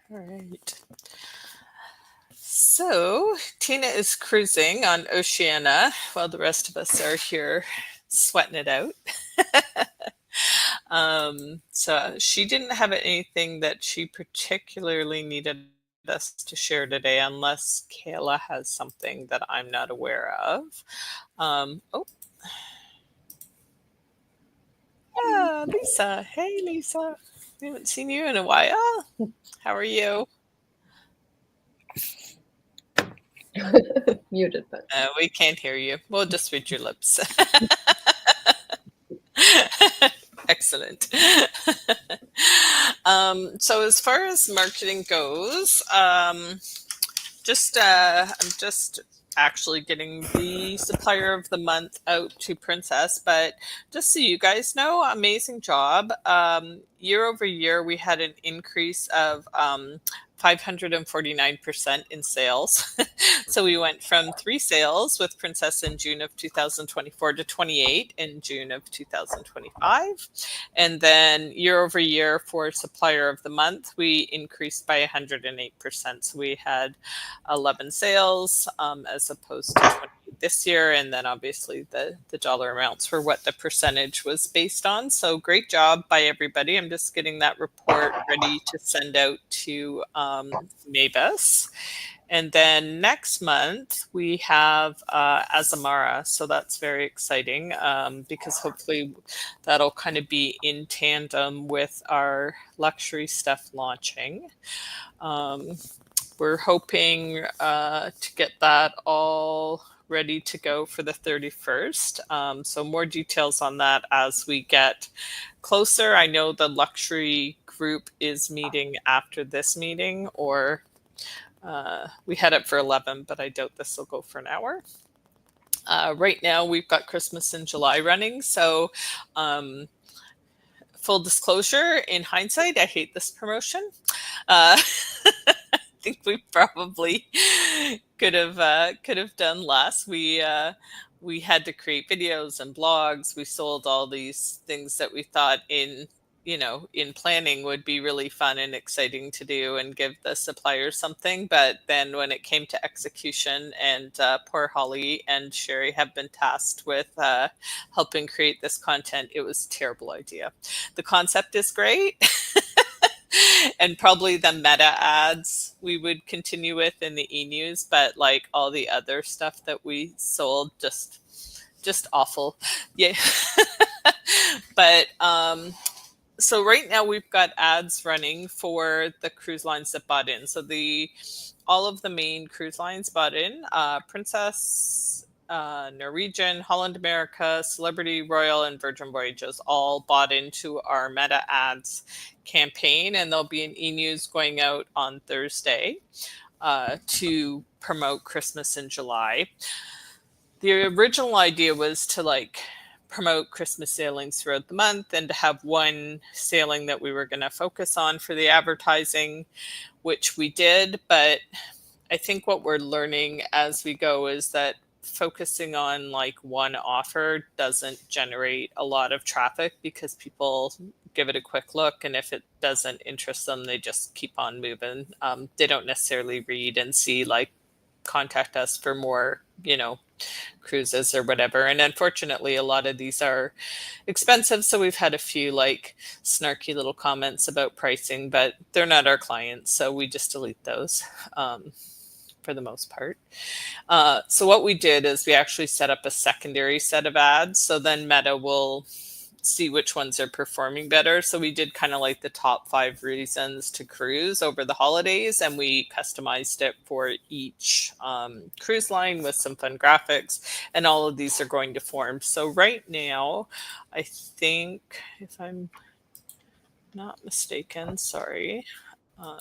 All right. So Tina is cruising on Oceania while the rest of us are here sweating it out. So she didn't have anything that she particularly needed us to share today, unless Kayla has something that I'm not aware of. Oh, yeah, Lisa. Hey, Lisa. We haven't seen you in a while. How are you? Muted, but We can't hear you. We'll just read your lips. Excellent. So as far as marketing goes, I'm just actually getting the supplier of the month out to Princess, but just so you guys know, amazing job. Year over year, we had an increase of 549% in sales. So we went from 3 sales with Princess in June of 2024 to 28 in June of 2025. And then year over year for supplier of the month, we increased by 108%. So we had 11 sales as opposed to 20 this year. And then obviously the dollar amounts for what the percentage was based on. So great job by everybody. I'm just getting that report ready to send out to Mavis. And then next month we have Azamara. So that's very exciting because hopefully that'll kind of be in tandem with our luxury stuff launching. Um, we're hoping to get that all ready to go for the 31st. So more details on that as we get closer. I know the luxury group is meeting after this meeting, or we had it for 11, but I doubt this will go for an hour. Right now, we've got Christmas in July running. So, full disclosure, in hindsight, I hate this promotion. Uh, I think we probably could have done less. We had to create videos and blogs. We sold all these things that we thought in planning would be really fun and exciting to do and give the suppliers something. But then when it came to execution, and poor Holly and Sherry have been tasked with helping create this content, it was a terrible idea. The concept is great. And probably the meta ads we would continue with in the e-news, but like all the other stuff that we sold, just awful. Yeah. But so right now we've got ads running for the cruise lines that bought in. So the all of the main cruise lines bought in. Princess, Norwegian, Holland America, Celebrity, Royal, and Virgin Voyages all bought into our meta ads campaign, and there'll be an e-news going out on Thursday to promote Christmas in July. The original idea was to promote Christmas sailings throughout the month and to have one sailing that we were going to focus on for the advertising, which we did. But I think what we're learning as we go is that focusing on like one offer doesn't generate a lot of traffic because people give it a quick look, and if it doesn't interest them, they just keep on moving. They don't necessarily read and see like contact us for more, cruises or whatever. And unfortunately, a lot of these are expensive. So we've had a few like snarky little comments about pricing, but they're not our clients. So we just delete those for the most part. So what we did is we actually set up a secondary set of ads. So then Meta will see which ones are performing better. So we did kind of like the top 5 reasons to cruise over the holidays, and we customized it for each cruise line with some fun graphics, and all of these are going to form. So right now, I think, if I'm not mistaken, sorry. I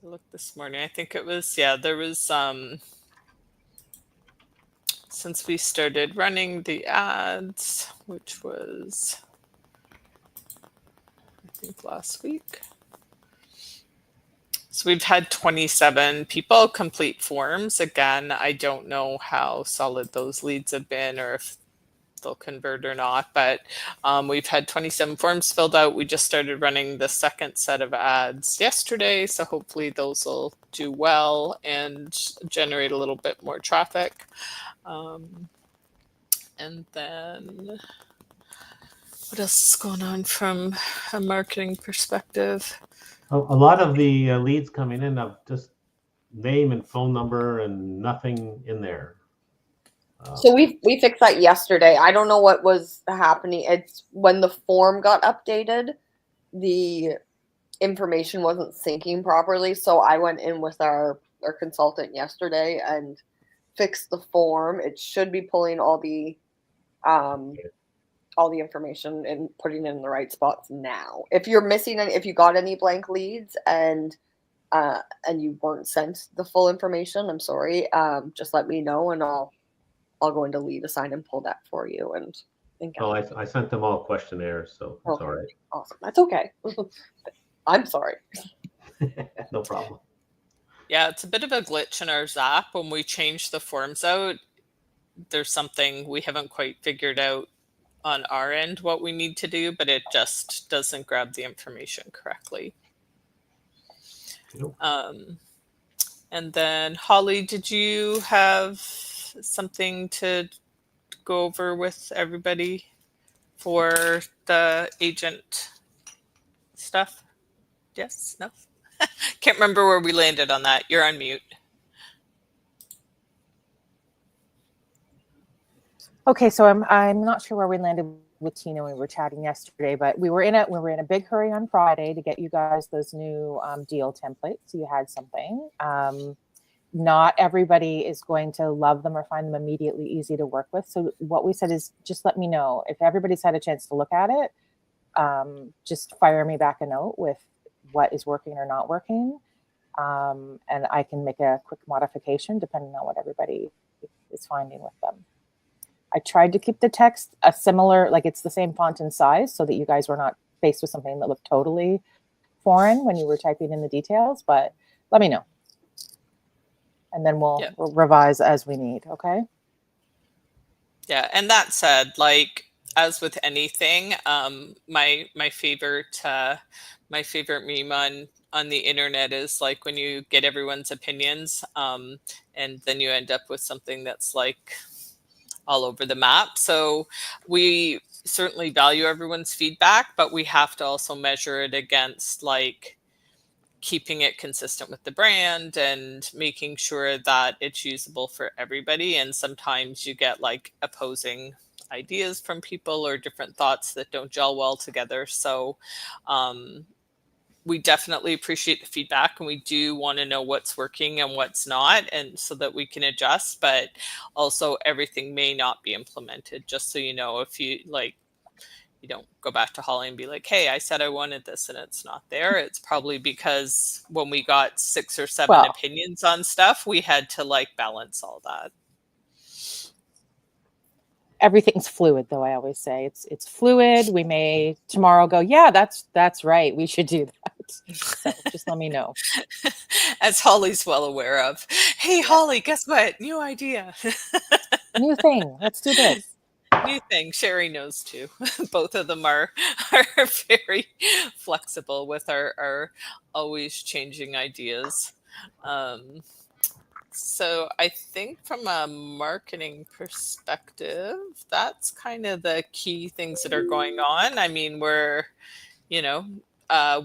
looked this morning. I think it was, yeah, there was since we started running the ads, which was, I think, last week. So we've had 27 people complete forms. Again, I don't know how solid those leads have been, or if they'll convert or not. But we've had 27 forms filled out. We just started running the second set of ads yesterday, so hopefully those will do well and generate a little bit more traffic. And then what else is going on from a marketing perspective? A lot of the leads coming in have just name and phone number and nothing in there. So we fixed that yesterday. I don't know what was happening. It's when the form got updated, the information wasn't syncing properly. So I went in with our consultant yesterday and fixed the form. It should be pulling all the information and putting it in the right spots now. If you're missing any, if you got any blank leads and you weren't sent the full information, I'm sorry. Just let me know and I'll go into lead assign and pull that for you. And I sent them all questionnaires, so it's all right. Awesome. That's okay. I'm sorry. No problem. Yeah, it's a bit of a glitch in our Zap. When we change the forms out, there's something we haven't quite figured out on our end what we need to do, but it just doesn't grab the information correctly. Nope. And then Holly, did you have something to go over with everybody for the agent stuff? Yes? No? Can't remember where we landed on that. You're on mute. Okay, so I'm not sure where we landed with Tina when we were chatting yesterday, but we were in a big hurry on Friday to get you guys those new deal templates. So you had something. Not everybody is going to love them or find them immediately easy to work with. So what we said is just let me know if everybody's had a chance to look at it. Just fire me back a note with what is working or not working, and I can make a quick modification depending on what everybody is finding with them. I tried to keep the text a similar, like it's the same font and size so that you guys were not faced with something that looked totally foreign when you were typing in the details, but let me know. And then we'll revise as we need, okay? Yeah, and that said, like as with anything, my favorite meme on the internet is like when you get everyone's opinions, and then you end up with something that's like all over the map. So we certainly value everyone's feedback, but we have to also measure it against like keeping it consistent with the brand and making sure that it's usable for everybody. And sometimes you get like opposing ideas from people or different thoughts that don't gel well together. So we definitely appreciate the feedback and we do want to know what's working and what's not, and so that we can adjust. But also everything may not be implemented, just so you know. If you like, you don't go back to Holly and be like, hey, I said I wanted this and it's not there. It's probably because when we got 6 or 7 opinions on stuff, we had to like balance all that. Everything's fluid, though. I always say it's fluid. We may tomorrow go, yeah, that's right. We should do that. So just let me know. As Holly's well aware of. Hey, Holly, guess what? New idea. New thing. Let's do this. New thing. Sherry knows too. Both of them are very flexible with our always changing ideas. So I think from a marketing perspective, that's kind of the key things that are going on. I mean,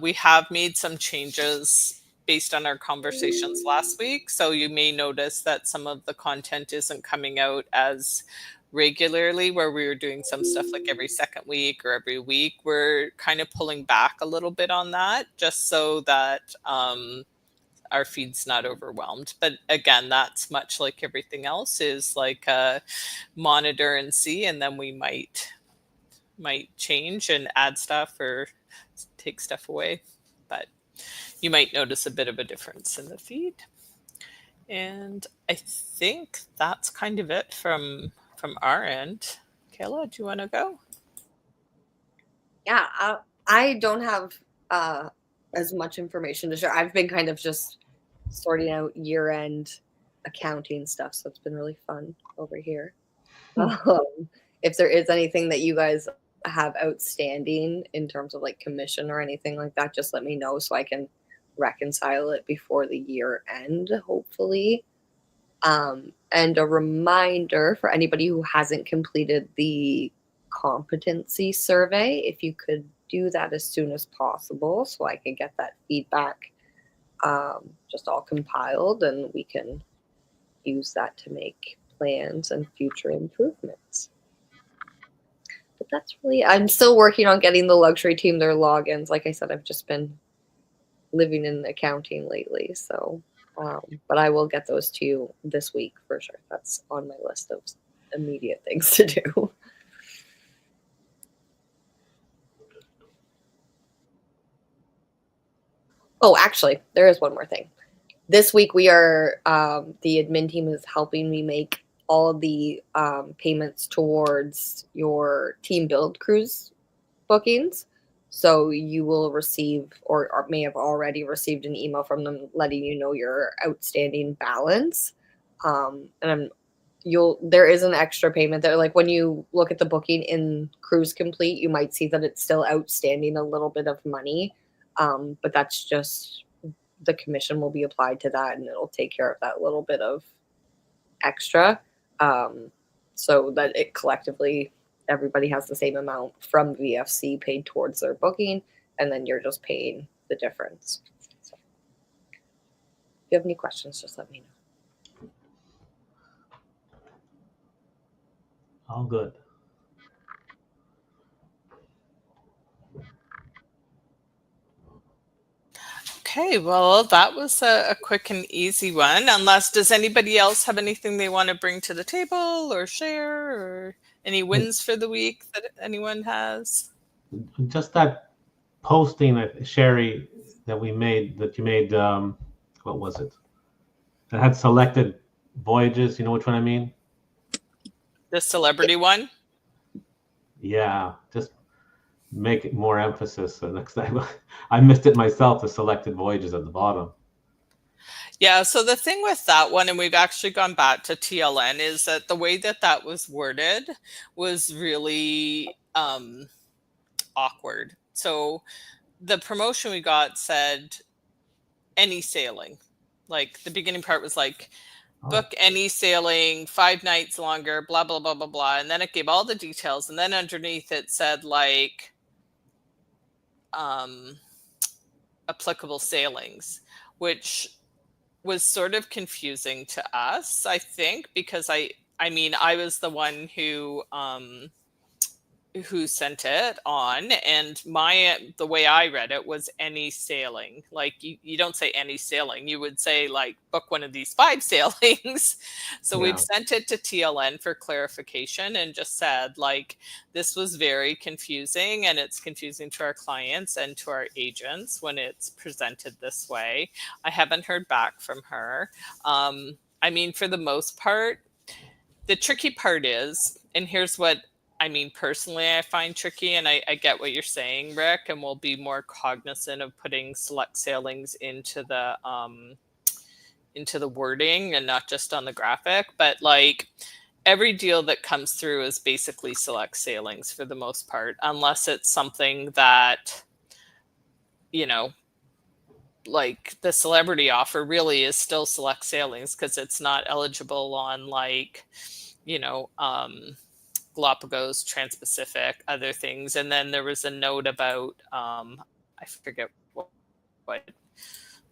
we have made some changes based on our conversations last week. So you may notice that some of the content isn't coming out as regularly, where we were doing some stuff like every second week or every week. We're kind of pulling back a little bit on that just so that our feed's not overwhelmed. But again, that's much like everything else, is like monitor and see, and then we might change and add stuff or take stuff away. But you might notice a bit of a difference in the feed. And I think that's kind of it from our end. Kayla, do you want to go? Yeah, I don't have as much information to share. I've been kind of just sorting out year-end accounting stuff, so it's been really fun over here. if there is anything that you guys have outstanding in terms of like commission or anything like that, just let me know so I can reconcile it before the year end, hopefully. And a reminder for anybody who hasn't completed the competency survey, if you could do that as soon as possible so I can get that feedback just all compiled, and we can use that to make plans and future improvements. But that's really, I'm still working on getting the luxury team their logins. Like I said, I've just been living in accounting lately, so but I will get those to you this week for sure. That's on my list of immediate things to do. Oh, actually, there is one more thing. This week we are, the admin team is helping me make all of the payments towards your team build cruise bookings. So you will receive, or may have already received, an email from them letting you know your outstanding balance. And there is an extra payment there. Like when you look at the booking in Cruise Complete, you might see that it's still outstanding a little bit of money. But that's just, the commission will be applied to that, and it'll take care of that little bit of extra, so that it collectively, everybody has the same amount from VFC paid towards their booking, and then you're just paying the difference. So, if you have any questions, just let me know. All good. Okay, well, that was a quick and easy one. Unless, does anybody else have anything they want to bring to the table or share, or any wins for the week that anyone has? Just that posting that Sherry that you made, what was it? That had selected voyages. You know which one I mean? The celebrity one? Yeah, just make it more emphasis the next time. I missed it myself, the selected voyages at the bottom. Yeah, so the thing with that one, and we've actually gone back to TLN, is that the way that that was worded was really awkward. So the promotion we got said any sailing. Like the beginning part was like, book any sailing, 5 nights longer, blah, blah, blah, blah, blah. And then it gave all the details. And then underneath it said like applicable sailings, which was sort of confusing to us, I think, because I mean, I was the one who sent it on, and the way I read it was any sailing. Like you don't say any sailing, you would say like book one of these 5 sailings. So Yeah. We've sent it to TLN for clarification and just said like this was very confusing, and it's confusing to our clients and to our agents when it's presented this way. I haven't heard back from her. I mean, for the most part, the tricky part is, and here's what I mean, personally, I find tricky, and I get what you're saying, Rick, and we'll be more cognizant of putting select sailings into the wording and not just on the graphic. But like every deal that comes through is basically select sailings for the most part, unless it's something that, you know, like the celebrity offer really is still select sailings because it's not eligible on like, you know, Galapagos, Trans-Pacific, other things. And then there was a note about, I forget what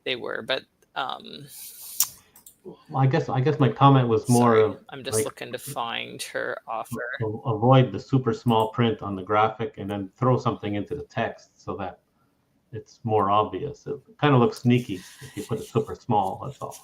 they were, but Well, I guess my comment was more sorry, of I'm just like, looking to find her offer. avoid the super small print on the graphic and then throw something into the text so that it's more obvious. It kind of looks sneaky if you put it super small, that's all.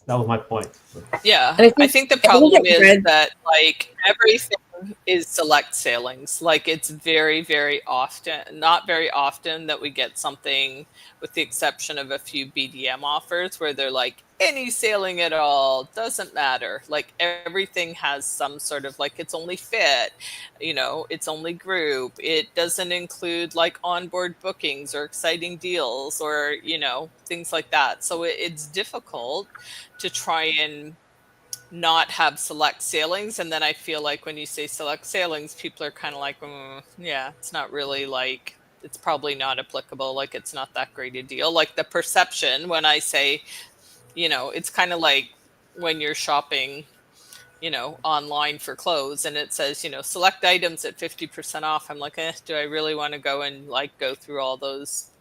That was my point. Yeah, And I think the problem is that like everything is select sailings. Like it's very, very often, not very often that we get something, with the exception of a few BDM offers, where they're like any sailing at all, doesn't matter. Like everything has some sort of like it's only fit, you know, it's only group. It doesn't include like onboard bookings or exciting deals or, you know, things like that. So it's difficult to try and not have select sailings. And then I feel like when you say select sailings, people are kind of like, yeah, it's not really like, it's probably not applicable. Like it's not that great a deal. Like the perception when I say, it's kind of like when you're shopping, online for clothes and it says, select items at 50% off. I'm like, do I really want to go and like go through all those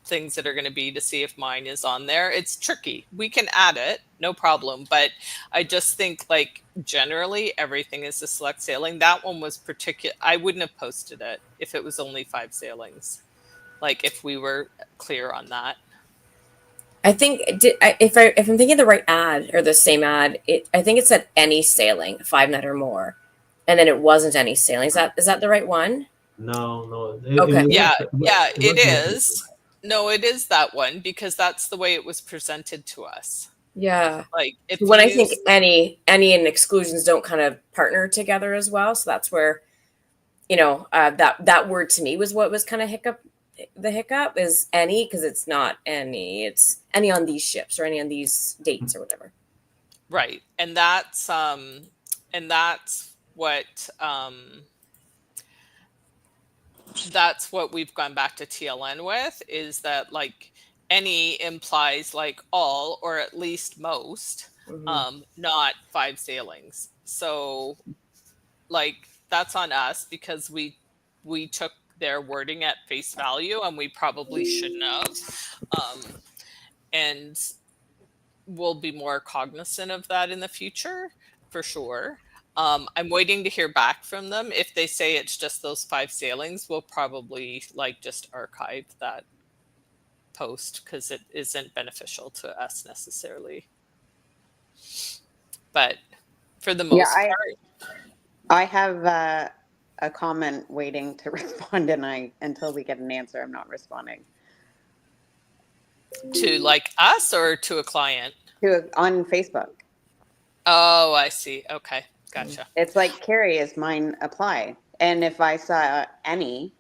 things that are going to be to see if mine is on there? It's tricky. We can add it, no problem. But I just think like generally everything is a select sailing. That one was particular. I wouldn't have posted it if it was only 5 sailings. Like if we were clear on that. I think if I'm thinking the right ad or the same ad, I think it said any sailing, 5 night or more, and then it wasn't any sailing. Is that the right one? No. Okay. It is. No, it is that one because that's the way it was presented to us. Yeah. Like if when I think any and exclusions don't kind of partner together as well, so that's where that word to me was what was kind of the hiccup is any, because it's not any, it's any on these ships or any on these dates or whatever. Right. And that's what we've gone back to TLN with, is that like any implies like all or at least most, not 5 sailings. So like that's on us because we took their wording at face value and we probably shouldn't have. And we'll be more cognizant of that in the future for sure. I'm waiting to hear back from them. If they say it's just those 5 sailings, we'll probably like just archive that post because it isn't beneficial to us necessarily. But for the most part, I have a comment waiting to respond, and until we get an answer, I'm not responding. To like us or to a client? On Facebook. Oh, I see. Okay, gotcha. It's like, Carrie, is mine apply? And if I saw any,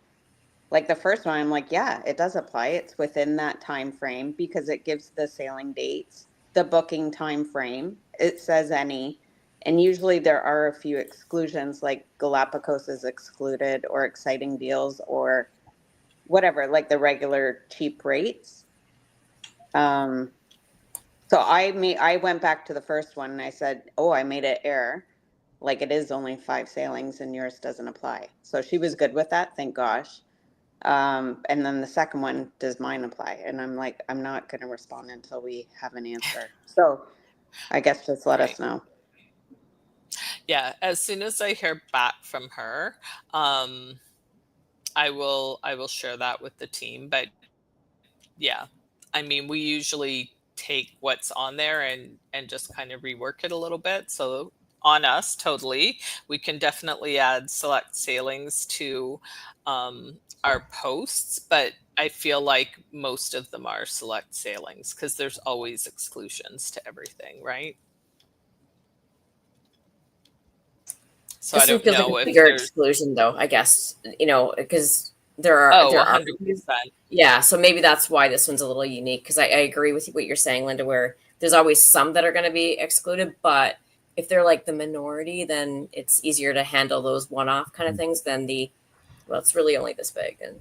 like the first one, I'm like, yeah, it does apply. It's within that time frame because it gives the sailing dates, the booking time frame. It says any. And usually there are a few exclusions, like Galapagos is excluded, or exciting deals, or whatever, like the regular cheap rates. So I went back to the first one and I said, oh, I made an error. Like it is only 5 sailings and yours doesn't apply. So she was good with that, thank gosh. And then the second one, does mine apply? And I'm like, I'm not going to respond until we have an answer. So I guess just let us know. Yeah, as soon as I hear back from her, I will share that with the team. But yeah, I mean, we usually take what's on there and just kind of rework it a little bit. So on us, totally. We can definitely add select sailings to our posts, but I feel like most of them are select sailings because there's always exclusions to everything, right? So I don't know like a if bigger there's exclusion though, I guess, because there are 100%. Yeah, so maybe that's why this one's a little unique, because I agree with what you're saying, Linda, where there's always some that are going to be excluded, but if they're like the minority, then it's easier to handle those one-off kind of things than it's really only this big, and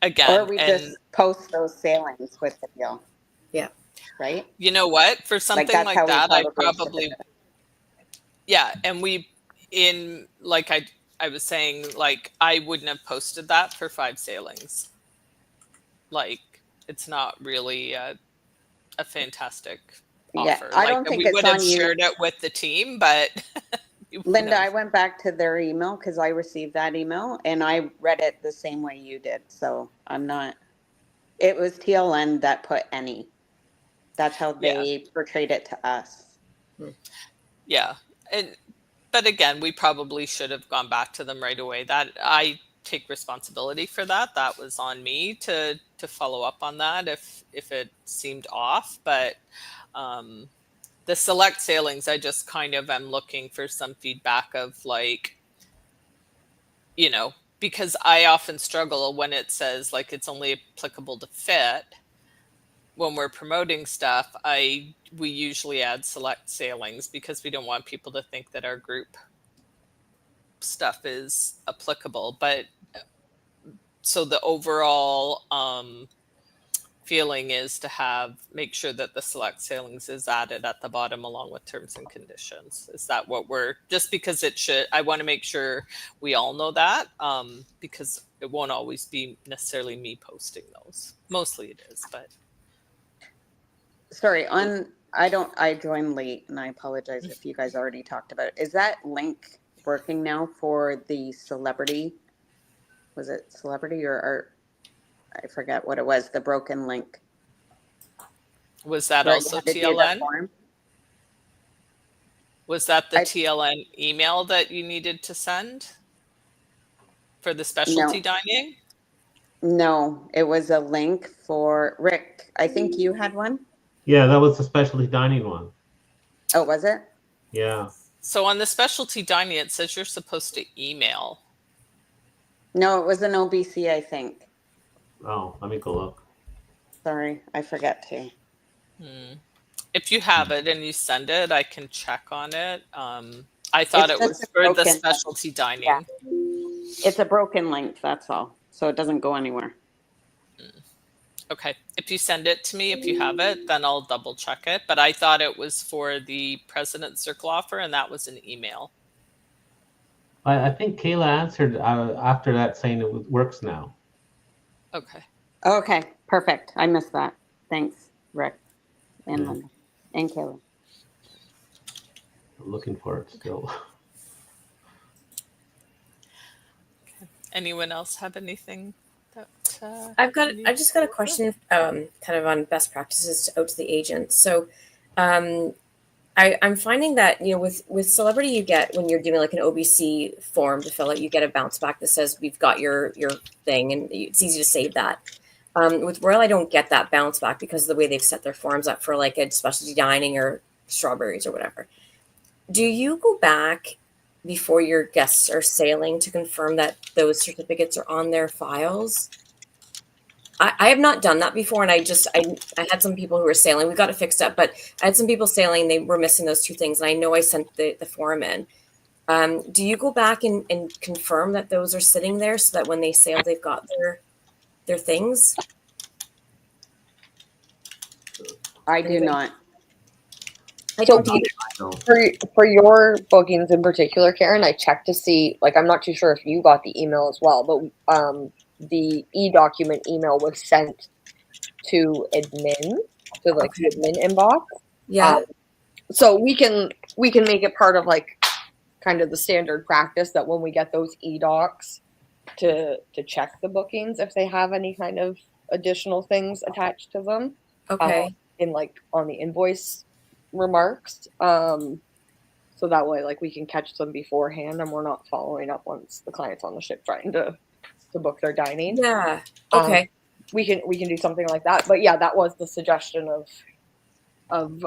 again, or we just post those sailings with the deal. Yeah. Right? You know what? For something like that, I probably and I was saying, like, I wouldn't have posted that for 5 sailings. Like, it's not really a fantastic offer. I don't think we would have you. shared it with the team, but Linda, I went back to their email because I received that email and I read it the same way you did. So it was TLN that put any. That's how they portrayed it to us. Yeah. But again, we probably should have gone back to them right away. That I take responsibility for that. That was on me to follow up on that if it seemed off. But the select sailings, I just kind of am looking for some feedback of like, because I often struggle when it says like it's only applicable to fit. when we're promoting stuff, we usually add select sailings because we don't want people to think that our group stuff is applicable. But so the overall feeling is to make sure that the select sailings is added at the bottom along with terms and conditions. Is that what just because I want to make sure we all know that, because it won't always be necessarily me posting those. Mostly it is, but. Sorry, I joined late and I apologize if you guys already talked about it. Is that link working now for the celebrity? Was it celebrity or art? I forget what it was, the broken link. Was that Where you also had to do the TLN? form? Was that the TLN email that you needed to send for the specialty dining? No, it was a link for Rick. I think you had one. Yeah, that was the specialty dining one. Oh, was it? Yeah. So on the specialty dining, it says you're supposed to email. No, it was an OBC, I think. Oh, let me go look. Sorry, I forget to. If you have it and you send it, I can check on it. I thought It's it just was a for the broken- specialty dining. Yeah. It's a broken link, that's all. So it doesn't go anywhere. Okay. If you send it to me, if you have it, then I'll double check it. But I thought it was for the President Circle offer, and that was an email. I think Kayla answered after that saying it works now. Okay. Okay, perfect. I missed that. Thanks, Rick and Linda and Kayla. I'm looking for it still. Okay. Anyone else have anything that I just got a question, kind of on best practices out to the agents. So, I'm finding that, with Celebrity, you get, when you're doing like an OBC form to fill out, you get a bounce back that says we've got your thing, and it's easy to save that. With Royal, I don't get that bounce back because of the way they've set their forms up for like a specialty dining or strawberries or whatever. Do you go back before your guests are sailing to confirm that those certificates are on their files? I have not done that before, and I had some people who were sailing. We got it fixed up, but I had some people sailing. They were missing those two things, and I know I sent the form in. Do you go back and confirm that those are sitting there so that when they sail, they've got their things? I do not. I don't either. No. For your bookings in particular, Karen, I checked to see, like, I'm not too sure if you got the email as well, but the e-document email was sent to admin, to like the admin inbox. Yeah. So we can make it part of like kind of the standard practice that when we get those e-docs to check the bookings if they have any kind of additional things attached to them. Okay. In like on the invoice remarks. So that way like we can catch them beforehand and we're not following up once the client's on the ship trying to book their dining. Yeah. Okay. We can do something like that. But yeah, that was the suggestion of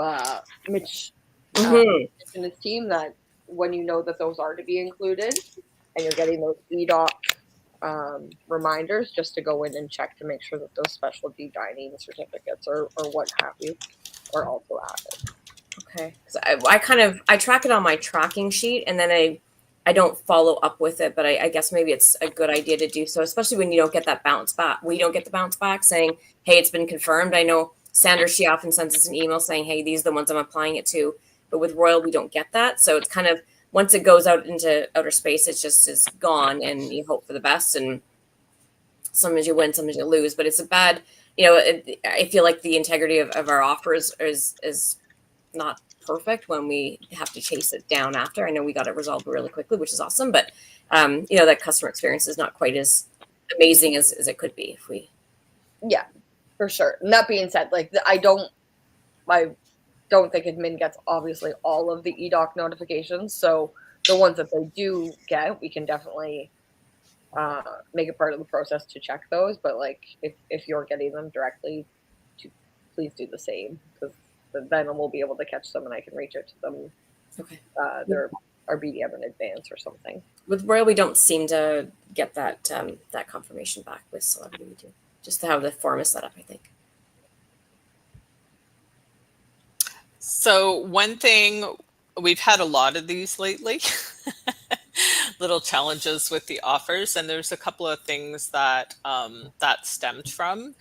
Mitch and his team, that when you know that those are to be included and you're getting those e-doc reminders, just to go in and check to make sure that those specialty dining certificates or what have you are also added. Okay. So I track it on my tracking sheet, and then I don't follow up with it, but I guess maybe it's a good idea to do so, especially when you don't get that bounce back. We don't get the bounce back saying, hey, it's been confirmed. I know Sandra, she often sends us an email saying, hey, these are the ones I'm applying it to. But with Royal, we don't get that. So it's kind of, once it goes out into outer space, it's just is gone, and you hope for the best. And sometimes you win, sometimes you lose. But it's a bad, I feel like the integrity of our offers is not perfect when we have to chase it down after. I know we got it resolved really quickly, which is awesome, but that customer experience is not quite as amazing as it could be if we. Yeah, for sure. And that being said, like I don't think admin gets obviously all of the e-doc notifications. So the ones that they do get, we can definitely make it part of the process to check those. But like if you're getting them directly, please do the same, because then we'll be able to catch them and I can reach out to them. Okay. Their our BDM in advance or something. With Royal, we don't seem to get that confirmation back. With Celebrity, we do. Just how the form is set up, I think. So one thing, we've had a lot of these lately, little challenges with the offers, and there's a couple of things that that stemmed from.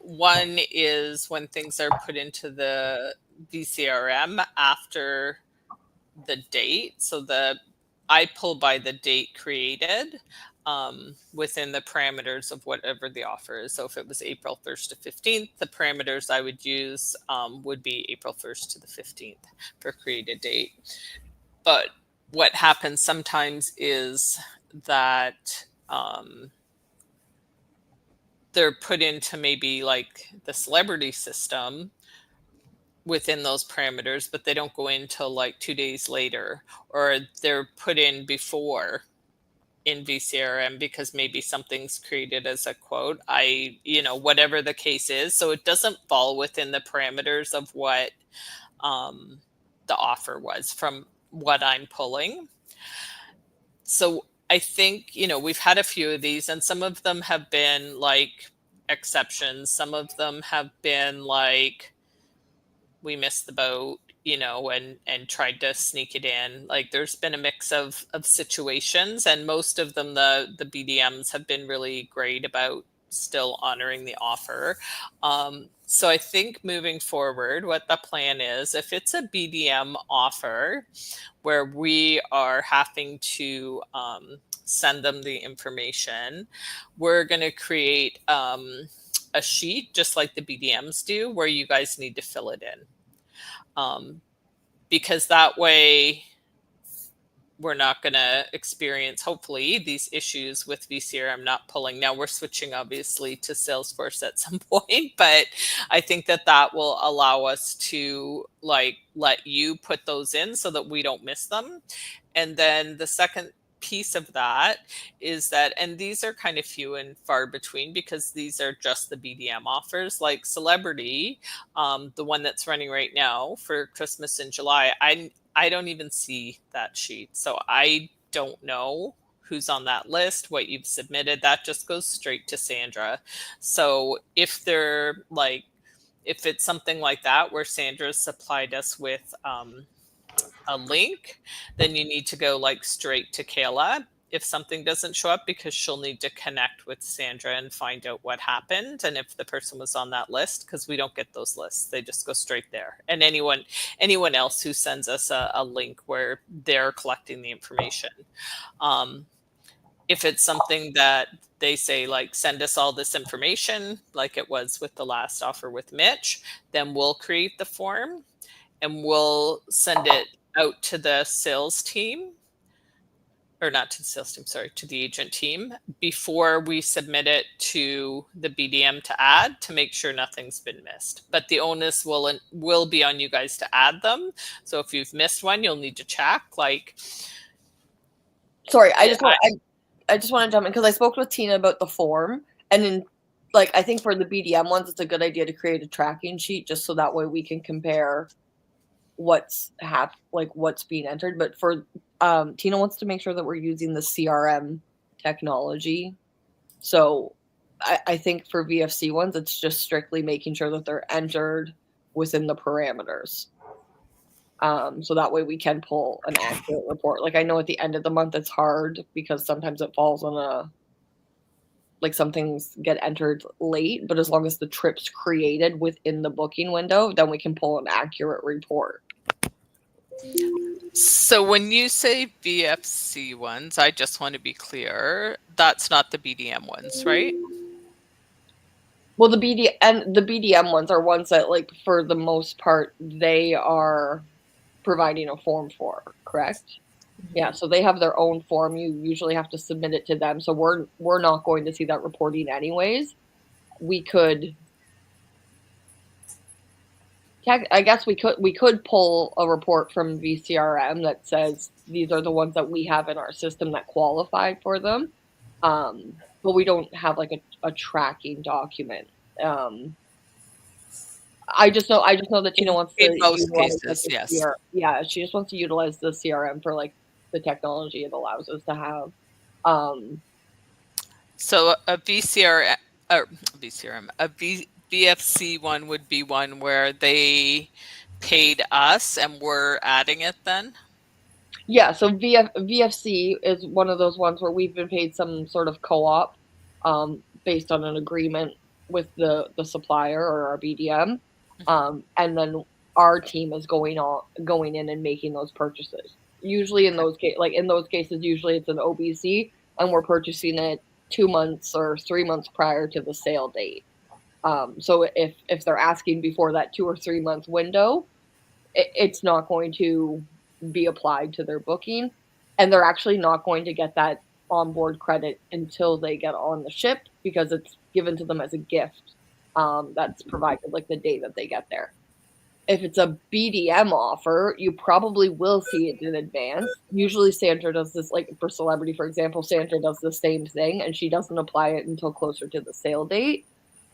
One is when things are put into the VCRM after the date. So I pull by the date created within the parameters of whatever the offer is. So if it was April 1st to 15th, the parameters I would use would be April 1st to the 15th for created date. But what happens sometimes is that they're put into maybe like the celebrity system within those parameters, but they don't go in till like 2 days later, or they're put in before in VCRM because maybe something's created as a quote. Whatever the case is. So it doesn't fall within the parameters of what the offer was from what I'm pulling. So I think, we've had a few of these, and some of them have been like exceptions. Some of them have been like, we missed the boat, and tried to sneak it in. Like there's been a mix of situations, and most of them, the BDMs have been really great about still honoring the offer. So I think moving forward, what the plan is, if it's a BDM offer where we are having to send them the information, we're going to create a sheet just like the BDMs do where you guys need to fill it in. Because that way we're not going to experience, hopefully, these issues with VCRM not pulling. Now we're switching obviously to Salesforce at some point, but I think that will allow us to like let you put those in so that we don't miss them. And then the second piece of that is that, and these are kind of few and far between because these are just the BDM offers, like Celebrity, the one that's running right now for Christmas in July. I don't even see that sheet. So I don't know who's on that list, what you've submitted. That just goes straight to Sandra. So if it's something like that where Sandra supplied us with a link, then you need to go like straight to Kayla if something doesn't show up, because she'll need to connect with Sandra and find out what happened and if the person was on that list, because we don't get those lists. They just go straight there. And anyone else who sends us a link where they're collecting the information. If it's something that they say, like, send us all this information, like it was with the last offer with Mitch, then we'll create the form and we'll send it out to the sales team, or not to the sales team, sorry, to the agent team before we submit it to the BDM to add, to make sure nothing's been missed. But the onus will be on you guys to add them. So if you've missed one, you'll need to check. Like, sorry, I just want to jump in because I spoke with Tina about the form, and then like I think for the BDM ones, it's a good idea to create a tracking sheet just so that way we can compare what's being entered. But for Tina wants to make sure that we're using the CRM technology. So I think for VFC ones, it's just strictly making sure that they're entered within the parameters. So that way we can pull an accurate report. Like I know at the end of the month, it's hard because sometimes it falls on some things get entered late, but as long as the trip's created within the booking window, then we can pull an accurate report. So when you say VFC ones, I just want to be clear, that's not the BDM ones, right? Well, the BDM ones are ones that, like, for the most part, they are providing a form for, correct? Yeah, so they have their own form. You usually have to submit it to them. So we're not going to see that reporting anyways. We could, I guess we could pull a report from VCRM that says these are the ones that we have in our system that qualify for them. But we don't have like a tracking document. I just know that Tina wants to most cases, yes. Yeah, she just wants to utilize the CRM for like the technology it allows us to have. So a VFC one would be one where they paid us and we're adding it then? Yeah, so VFC is one of those ones where we've been paid some sort of co-op based on an agreement with the supplier or our BDM, and then our team is going in and making those purchases. Usually in those cases, usually it's an OBC, and we're purchasing it 2 months or 3 months prior to the sale date. So if they're asking before that 2 or 3 month window, it's not going to be applied to their booking, and they're actually not going to get that onboard credit until they get on the ship, because it's given to them as a gift that's provided like the day that they get there. If it's a BDM offer, you probably will see it in advance. Usually Sandra does this, like for Celebrity, for example, Sandra does the same thing, and she doesn't apply it until closer to the sale date.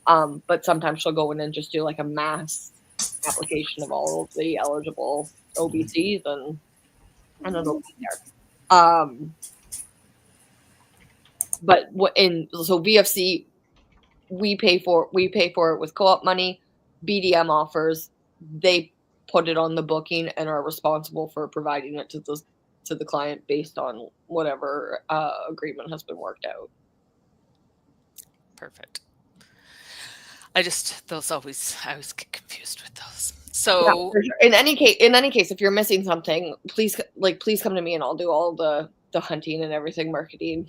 But sometimes she'll go in and just do like a mass application of all of the eligible OBCs, and then they'll be there. But so VFC, we pay for it with co-op money. BDM offers, they put it on the booking and are responsible for providing it to the client based on whatever agreement has been worked out. Perfect. I always get confused with those. So yeah, sure. In any case, if you're missing something, please come to me and I'll do all the hunting and everything, marketing.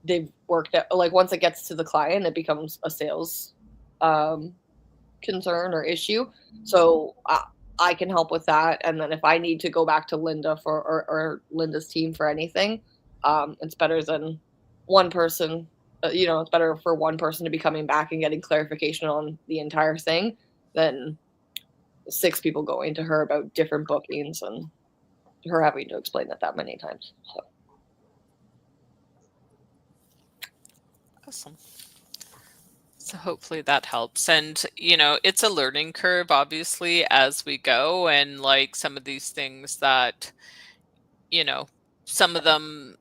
They've worked out, like once it gets to the client, it becomes a sales concern or issue. So I can help with that. And then if I need to go back to Linda or Linda's team for anything, it's better than one person. It's better for one person to be coming back and getting clarification on the entire thing than 6 people going to her about different bookings and her having to explain it that many times. So. Awesome. So hopefully that helps. And, it's a learning curve, obviously, as we go. And like some of these things that, some of them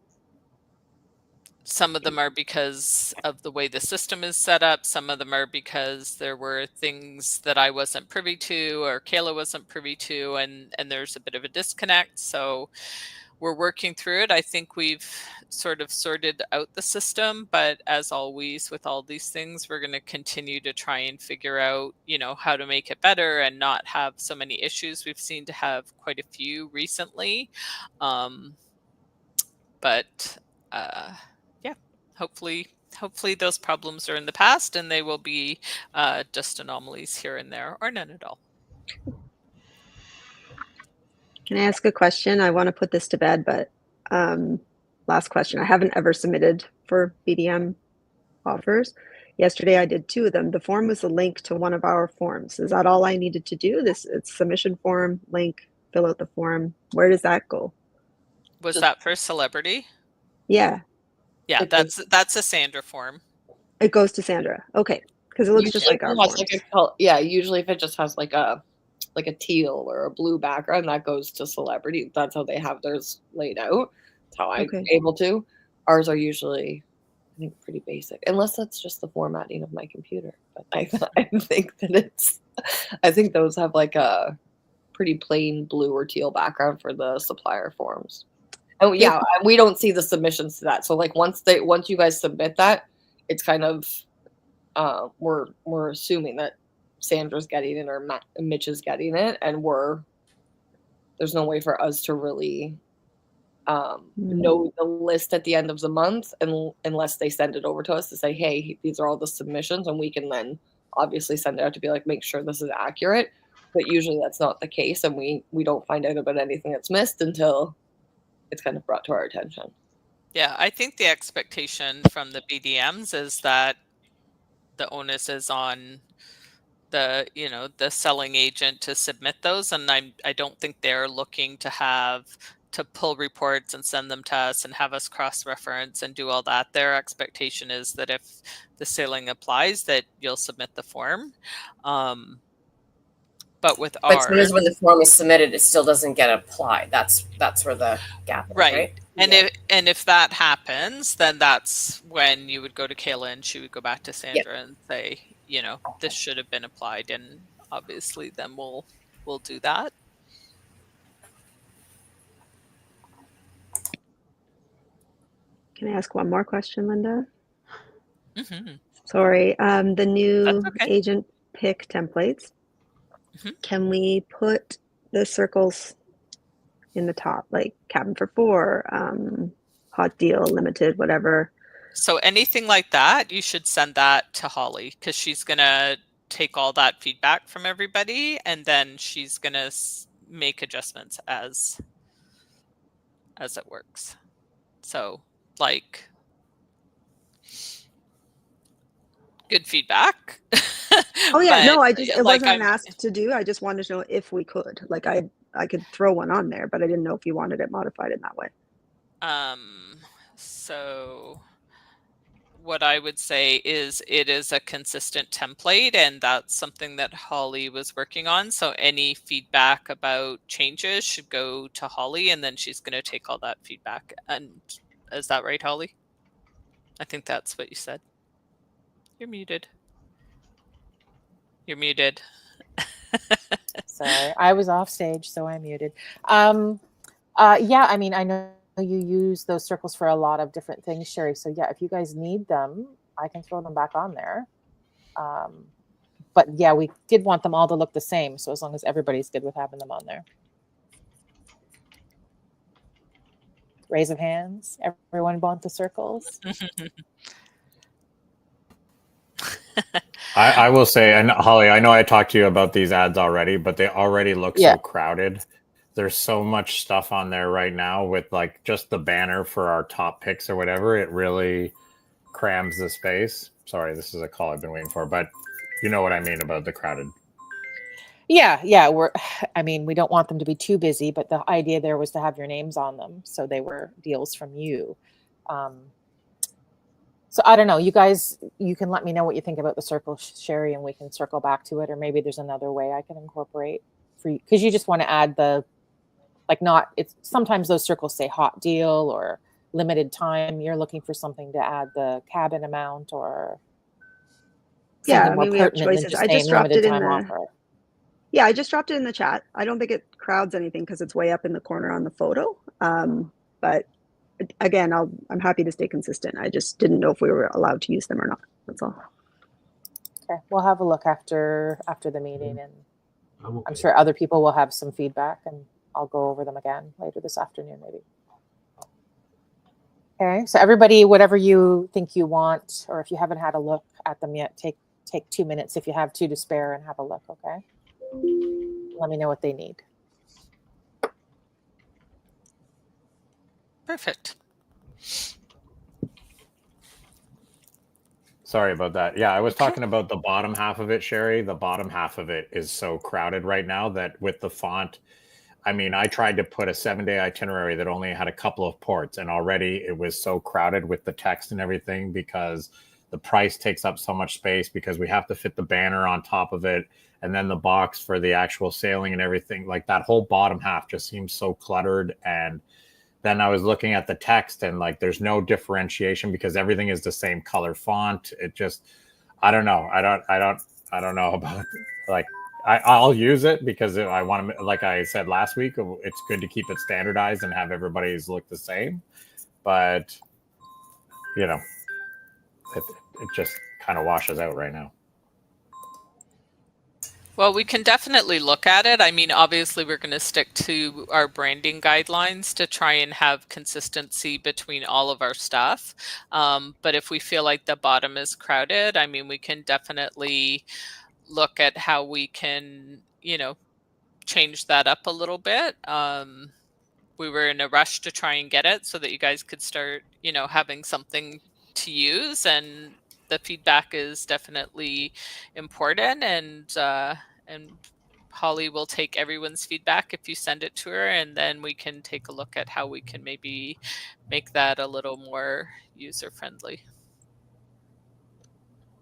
are because of the way the system is set up. Some of them are because there were things that I wasn't privy to or Kayla wasn't privy to, and there's a bit of a disconnect. So we're working through it. I think we've sort of sorted out the system, but as always with all these things, we're going to continue to try and figure out, how to make it better and not have so many issues. We've seen to have quite a few recently. Hopefully those problems are in the past and they will be just anomalies here and there, or none at all. Can I ask a question? I want to put this to bed, but last question. I haven't ever submitted for BDM offers. Yesterday I did 2 of them. The form was a link to one of our forms. Is that all I needed to do? It's submission form, link, fill out the form. Where does that go? Was that for Celebrity? Yeah. Yeah, that's a Sandra form. It goes to Sandra. Okay. Because it looks just like our forms. Usually if it just has like a teal or a blue background, that goes to Celebrity. That's how they have theirs laid out. That's how I'm able to. Ours are usually, I think, pretty basic, unless that's just the formatting of my computer. But I think that I think those have like a pretty plain blue or teal background for the supplier forms. Oh yeah, we don't see the submissions to that. So like once you guys submit that, it's kind of we're assuming that Sandra's getting it or Mitch is getting it, and there's no way for us to really know the list at the end of the month unless they send it over to us to say, hey, these are all the submissions, and we can then obviously send it out to be like, make sure this is accurate. But usually that's not the case, and we don't find out about anything that's missed until it's kind of brought to our attention. Yeah, I think the expectation from the BDMs is that the onus is on the selling agent to submit those, and I don't think they're looking to pull reports and send them to us and have us cross-reference and do all that. Their expectation is that if the ceiling applies, that you'll submit the form. But sometimes when the form is submitted, it still doesn't get applied. That's where the gap is, right? And if that happens, then that's when you would go to Kayla and she would go back to Sandra and say, this should have been applied. And obviously then we'll do that. Can I ask one more question, Linda? Mm-hmm. Sorry. The new That's okay. agent pick templates. Mhm. Can we put the circles in the top, like cabin for 4, hot deal, limited, whatever? So anything like that, you should send that to Holly, because she's gonna take all that feedback from everybody, and then she's gonna make adjustments as it works. So, like, good feedback. Oh yeah, no, But, it like, wasn't an ask to do. I just wanted to know if we could. Like I could throw one on there, but I didn't know if you wanted it modified in that way. So what I would say is it is a consistent template, and that's something that Holly was working on. So any feedback about changes should go to Holly, and then she's going to take all that feedback. And is that right, Holly? I think that's what you said. You're muted. You're muted. Sorry, I was off stage, so I muted. Yeah, I mean, I know you use those circles for a lot of different things, Sherry. So yeah, if you guys need them, I can throw them back on there. But yeah, we did want them all to look the same. So as long as everybody's good with having them on there. Raise of hands. Everyone want the circles? I will say, and Holly, I know I talked to you about these ads already, but they already look so crowded. There's so much stuff on there right now with like just the banner for our top picks or whatever. It really crams the space. Sorry, this is a call I've been waiting for, but you know what I mean about the crowded. Yeah. I mean, we don't want them to be too busy, but the idea there was to have your names on them. So they were deals from you. So I don't know, you guys, you can let me know what you think about the circle, Sherry, and we can circle back to it. Or maybe there's another way I can incorporate for you. Cause you just want to add sometimes those circles say hot deal or limited time. You're looking for something to add the cabin amount or yeah, I mean, we have choices. I just dropped it in the offer. Yeah, I just dropped it in the chat. I don't think it crowds anything because it's way up in the corner on the photo. But again, I'm happy to stay consistent. I just didn't know if we were allowed to use them or not. That's all. Okay, we'll have a look after the meeting, and I'm sure other people will have some feedback, and I'll go over them again later this afternoon, maybe. Okay, so everybody, whatever you think you want, or if you haven't had a look at them yet, take 2 minutes if you have 2 to spare and have a look. Okay, let me know what they need. Perfect. Sorry about that. Yeah, I was talking about the bottom half of it, Sherry. The bottom half of it is so crowded right now that with the font, I mean, I tried to put a 7-day itinerary that only had a couple of ports, and already it was so crowded with the text and everything because the price takes up so much space because we have to fit the banner on top of it and then the box for the actual sailing and everything. Like that whole bottom half just seems so cluttered. And then I was looking at the text and like there's no differentiation because everything is the same color font. It just, I don't know. I don't know about like I'll use it because I want to, like I said last week, it's good to keep it standardized and have everybody's look the same. But you know, it just kind of washes out right now. Well, we can definitely look at it. I mean, obviously, we're going to stick to our branding guidelines to try and have consistency between all of our stuff. But if we feel like the bottom is crowded, I mean, we can definitely look at how we can, change that up a little bit. We were in a rush to try and get it so that you guys could start, having something to use, and the feedback is definitely important, and Holly will take everyone's feedback if you send it to her, and then we can take a look at how we can maybe make that a little more user friendly.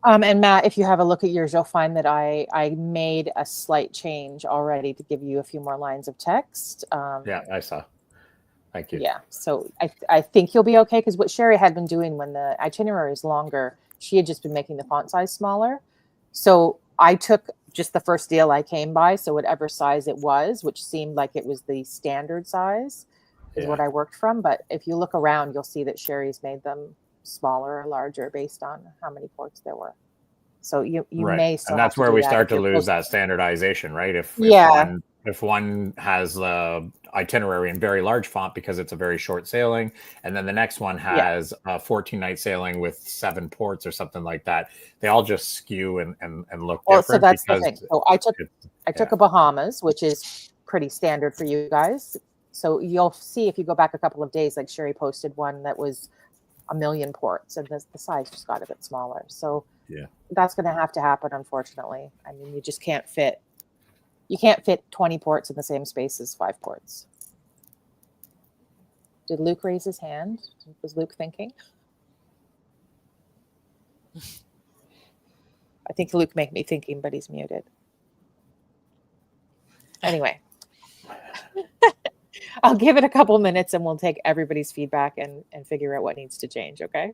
And Matt, if you have a look at yours, you'll find that I made a slight change already to give you a few more lines of text. Yeah, I saw. Thank you. Yeah, so I think you'll be okay, because what Sherry had been doing when the itinerary is longer, she had just been making the font size smaller. So I took just the first deal I came by. So whatever size it was, which seemed like it was the standard size, is what I worked from. But if you look around, you'll see that Sherry's made them smaller or larger based on how many ports there were. So you may still and that's have to where do we that start if to you're lose posting. that standardization, right? Yeah. If one has the itinerary in very large font because it's a very short sailing, and then the next one has a 14-night sailing with 7 ports or something like that, they all just skew and look Well, different. so that's the because thing. So I took a Bahamas, which is pretty standard for you guys. So you'll see if you go back a couple of days, like Sherry posted one that was 1 million ports, and the size just got a bit smaller. So that's going to happen, unfortunately. I mean, you just can't fit. You can't fit 20 ports in the same space as 5 ports. Did Luke raise his hand? Was Luke thinking? I think Luke made me thinking, but he's muted. Anyway, I'll give it a couple minutes and we'll take everybody's feedback and figure out what needs to change, okay?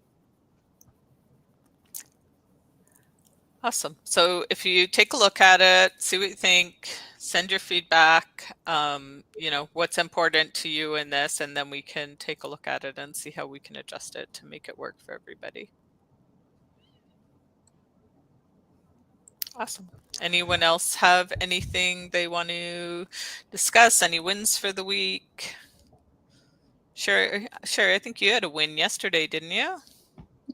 Awesome. So if you take a look at it, see what you think, send your feedback, you know, what's important to you in this, and then we can take a look at it and see how we can adjust it to make it work for everybody. Awesome. Anyone else have anything they want to discuss? Any wins for the week? Sure, I think you had a win yesterday, didn't you?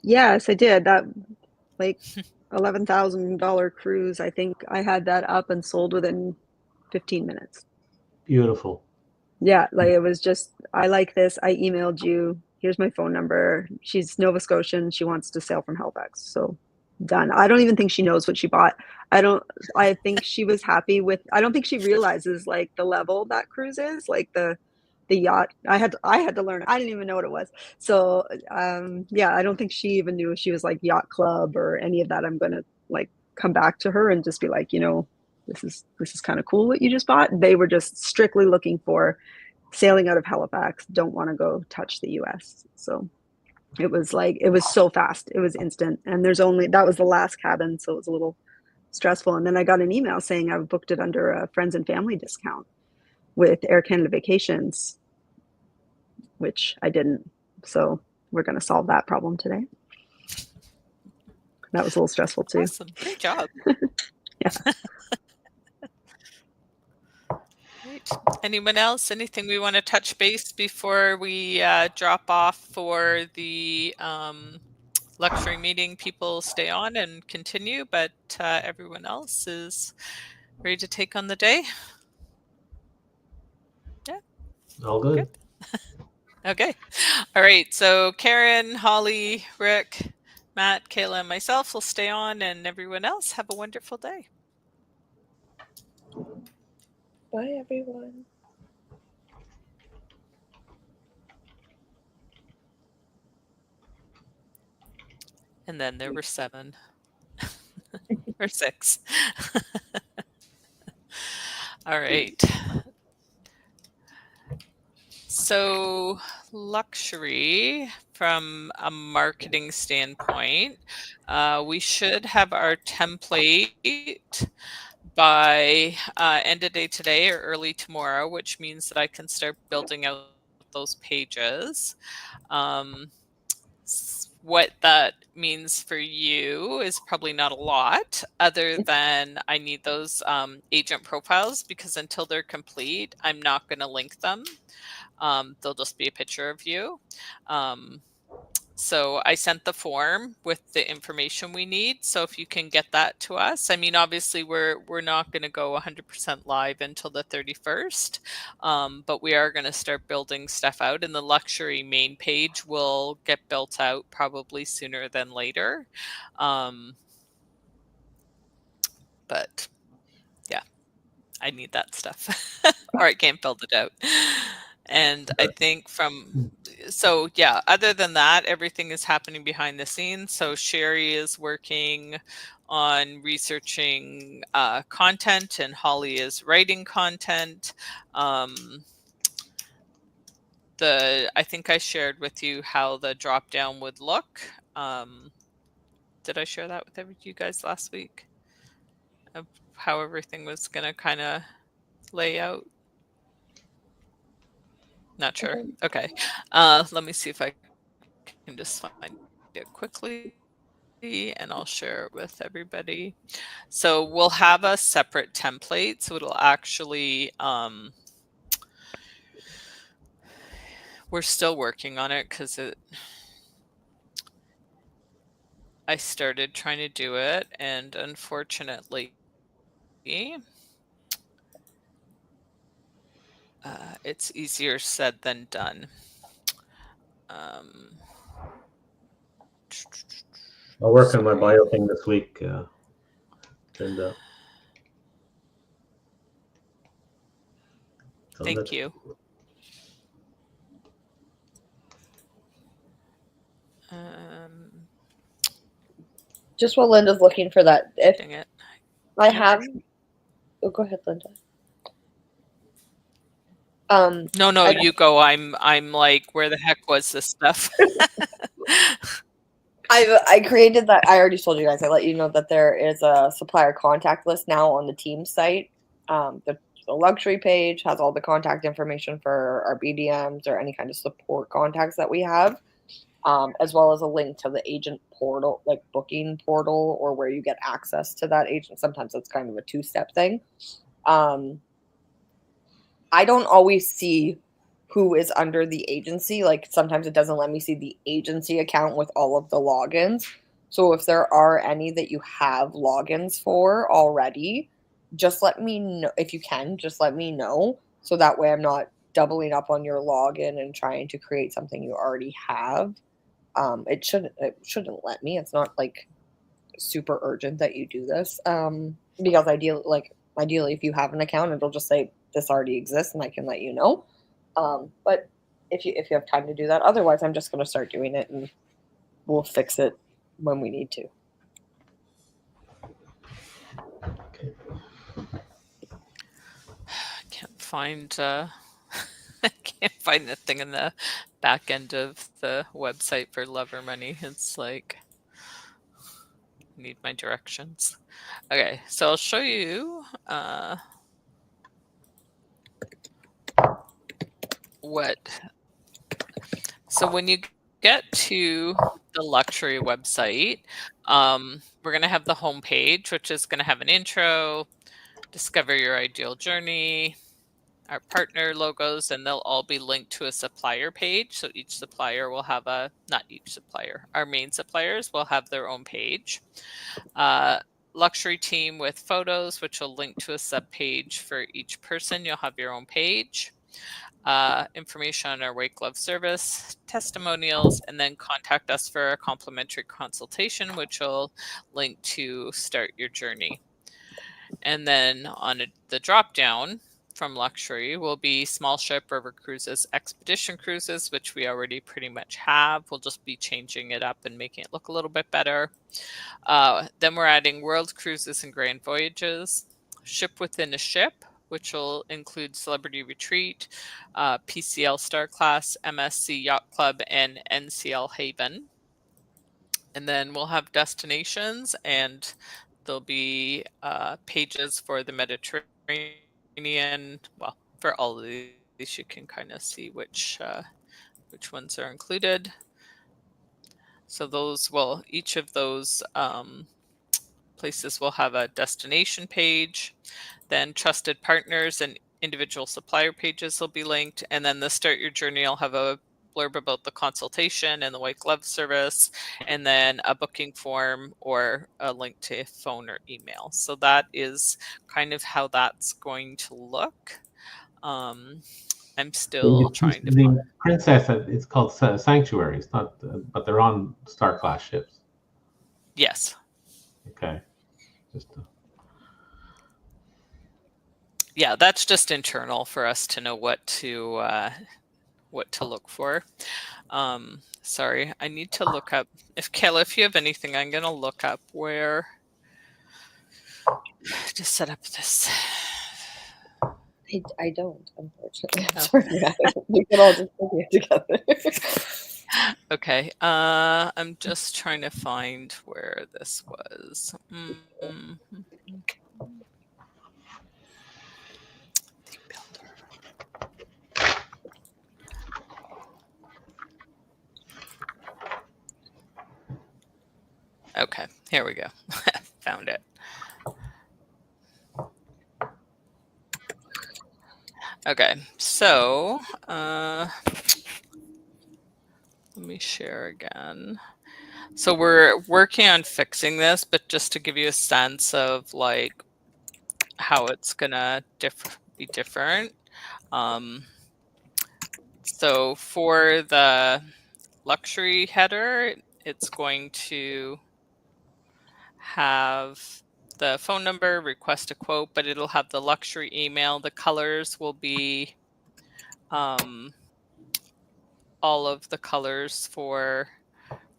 Yes, I did. That like $11,000 cruise. I think I had that up and sold within 15 minutes. Beautiful. Yeah, like it was just, I like this. I emailed you. Here's my phone number. She's Nova Scotian. She wants to sail from Halifax. So done. I don't even think she knows what she bought. I think she was happy with, I don't think she realizes like the level that cruise is, like the yacht. I had to learn. I didn't even know what it was. So yeah, I don't think she even knew she was like yacht club or any of that. I'm going to like come back to her and just be like, you know, this is kind of cool what you just bought. They were just strictly looking for sailing out of Halifax, don't want to go touch the US. So it was so fast. It was instant. And that was the last cabin. So it was a little stressful. And then I got an email saying I've booked it under a friends and family discount with Air Canada Vacations, which I didn't. So we're going to solve that problem today. That was a little stressful too. Awesome. Great job. Yeah. Great. Anyone else? Anything we want to touch base before we drop off for the luxury meeting? People stay on and continue, but everyone else is ready to take on the day. Yeah. All good. Okay. All right. So Karen, Holly, Rick, Matt, Kayla, and myself will stay on, and everyone else have a wonderful day. Bye, everyone. And then there were 7 or 6. All right. So luxury from a marketing standpoint, we should have our template by end of day today or early tomorrow, which means that I can start building out those pages. What that means for you is probably not a lot, other than I need those agent profiles, because until they're complete, I'm not going to link them. They'll just be a picture of you. So I sent the form with the information we need. So if you can get that to us, I mean, obviously we're not going to go 100% live until the 31st, but we are going to start building stuff out, and the luxury main page will get built out probably sooner than later. But yeah, I need that stuff or I can't build it out. And I think other than that, everything is happening behind the scenes. So Sherry is working on researching content, and Holly is writing content. I think I shared with you how the drop down would look. Did I share that with you guys last week? how everything was going to kind of lay out. Not sure. Okay. Let me see if I can just find it quickly, and I'll share it with everybody. So we'll have a separate template. So it'll actually, we're still working on it because I started trying to do it, and unfortunately, it's easier said than done. I'll work on my bio thing this week, Linda. Thank you. Just while Linda's looking for that, if Dang it. I have, oh, go ahead, Linda. No, you go. I'm like, where the heck was this stuff? I created that. I already told you guys. I let you know that there is a supplier contact list now on the team site. The luxury page has all the contact information for our BDMs or any kind of support contacts that we have, as well as a link to the agent portal, like booking portal, or where you get access to that agent. Sometimes it's kind of a two-step thing. I don't always see who is under the agency. Like sometimes it doesn't let me see the agency account with all of the logins. So if there are any that you have logins for already, just let me know. If you can, just let me know. So that way I'm not doubling up on your login and trying to create something you already have. It shouldn't let me. It's not like super urgent that you do this. Because ideally if you have an account, it'll just say this already exists and I can let you know. But if you have time to do that, otherwise I'm just going to start doing it and we'll fix it when we need to. Okay. Can't find I can't find the thing in the back end of the website for Love or Money. It's like, I need my directions. Okay, so I'll show you so when you get to the luxury website, we're going to have the home page, which is going to have an intro, discover your ideal journey, our partner logos, and they'll all be linked to a supplier page. So each supplier will have not each supplier, our main suppliers will have their own page. Luxury team with photos, which will link to a sub page for each person. You'll have your own page. Information on our white glove service, testimonials, and then contact us for a complimentary consultation, which will link to start your journey. And then on the drop down from luxury will be small ship, river cruises, expedition cruises, which we already pretty much have. We'll just be changing it up and making it look a little bit better. Then we're adding world cruises and grand voyages, ship within a ship, which will include Celebrity Retreat, PCL Star Class, MSC Yacht Club, and NCL Haven. And then we'll have destinations, and there'll be pages for the Mediterranean. Well, for all of these, you can kind of see which ones are included. So each of those places will have a destination page. Then trusted partners and individual supplier pages will be linked. And then the Start Your Journey will have a blurb about the consultation and the white glove service, and then a booking form or a link to phone or email. So that is kind of how that's going to look. I'm still trying to the Princess, it's called Sanctuary. It's not, but they're on Star Class ships. Yes. Okay. Yeah, that's just internal for us to know what to look for. Sorry, I need to look up. Kayla, if you have anything, I'm going to look up where to set up this. I don't, unfortunately. I'm sorry. We can all just put it together. Okay, I'm just trying to find where this was. Okay, here we go. Found it. Okay, so let me share again. So we're working on fixing this, but just to give you a sense of like how it's gonna be different. So for the luxury header, it's going to have the phone number, request a quote, but it'll have the luxury email. The colors will be all of the colors for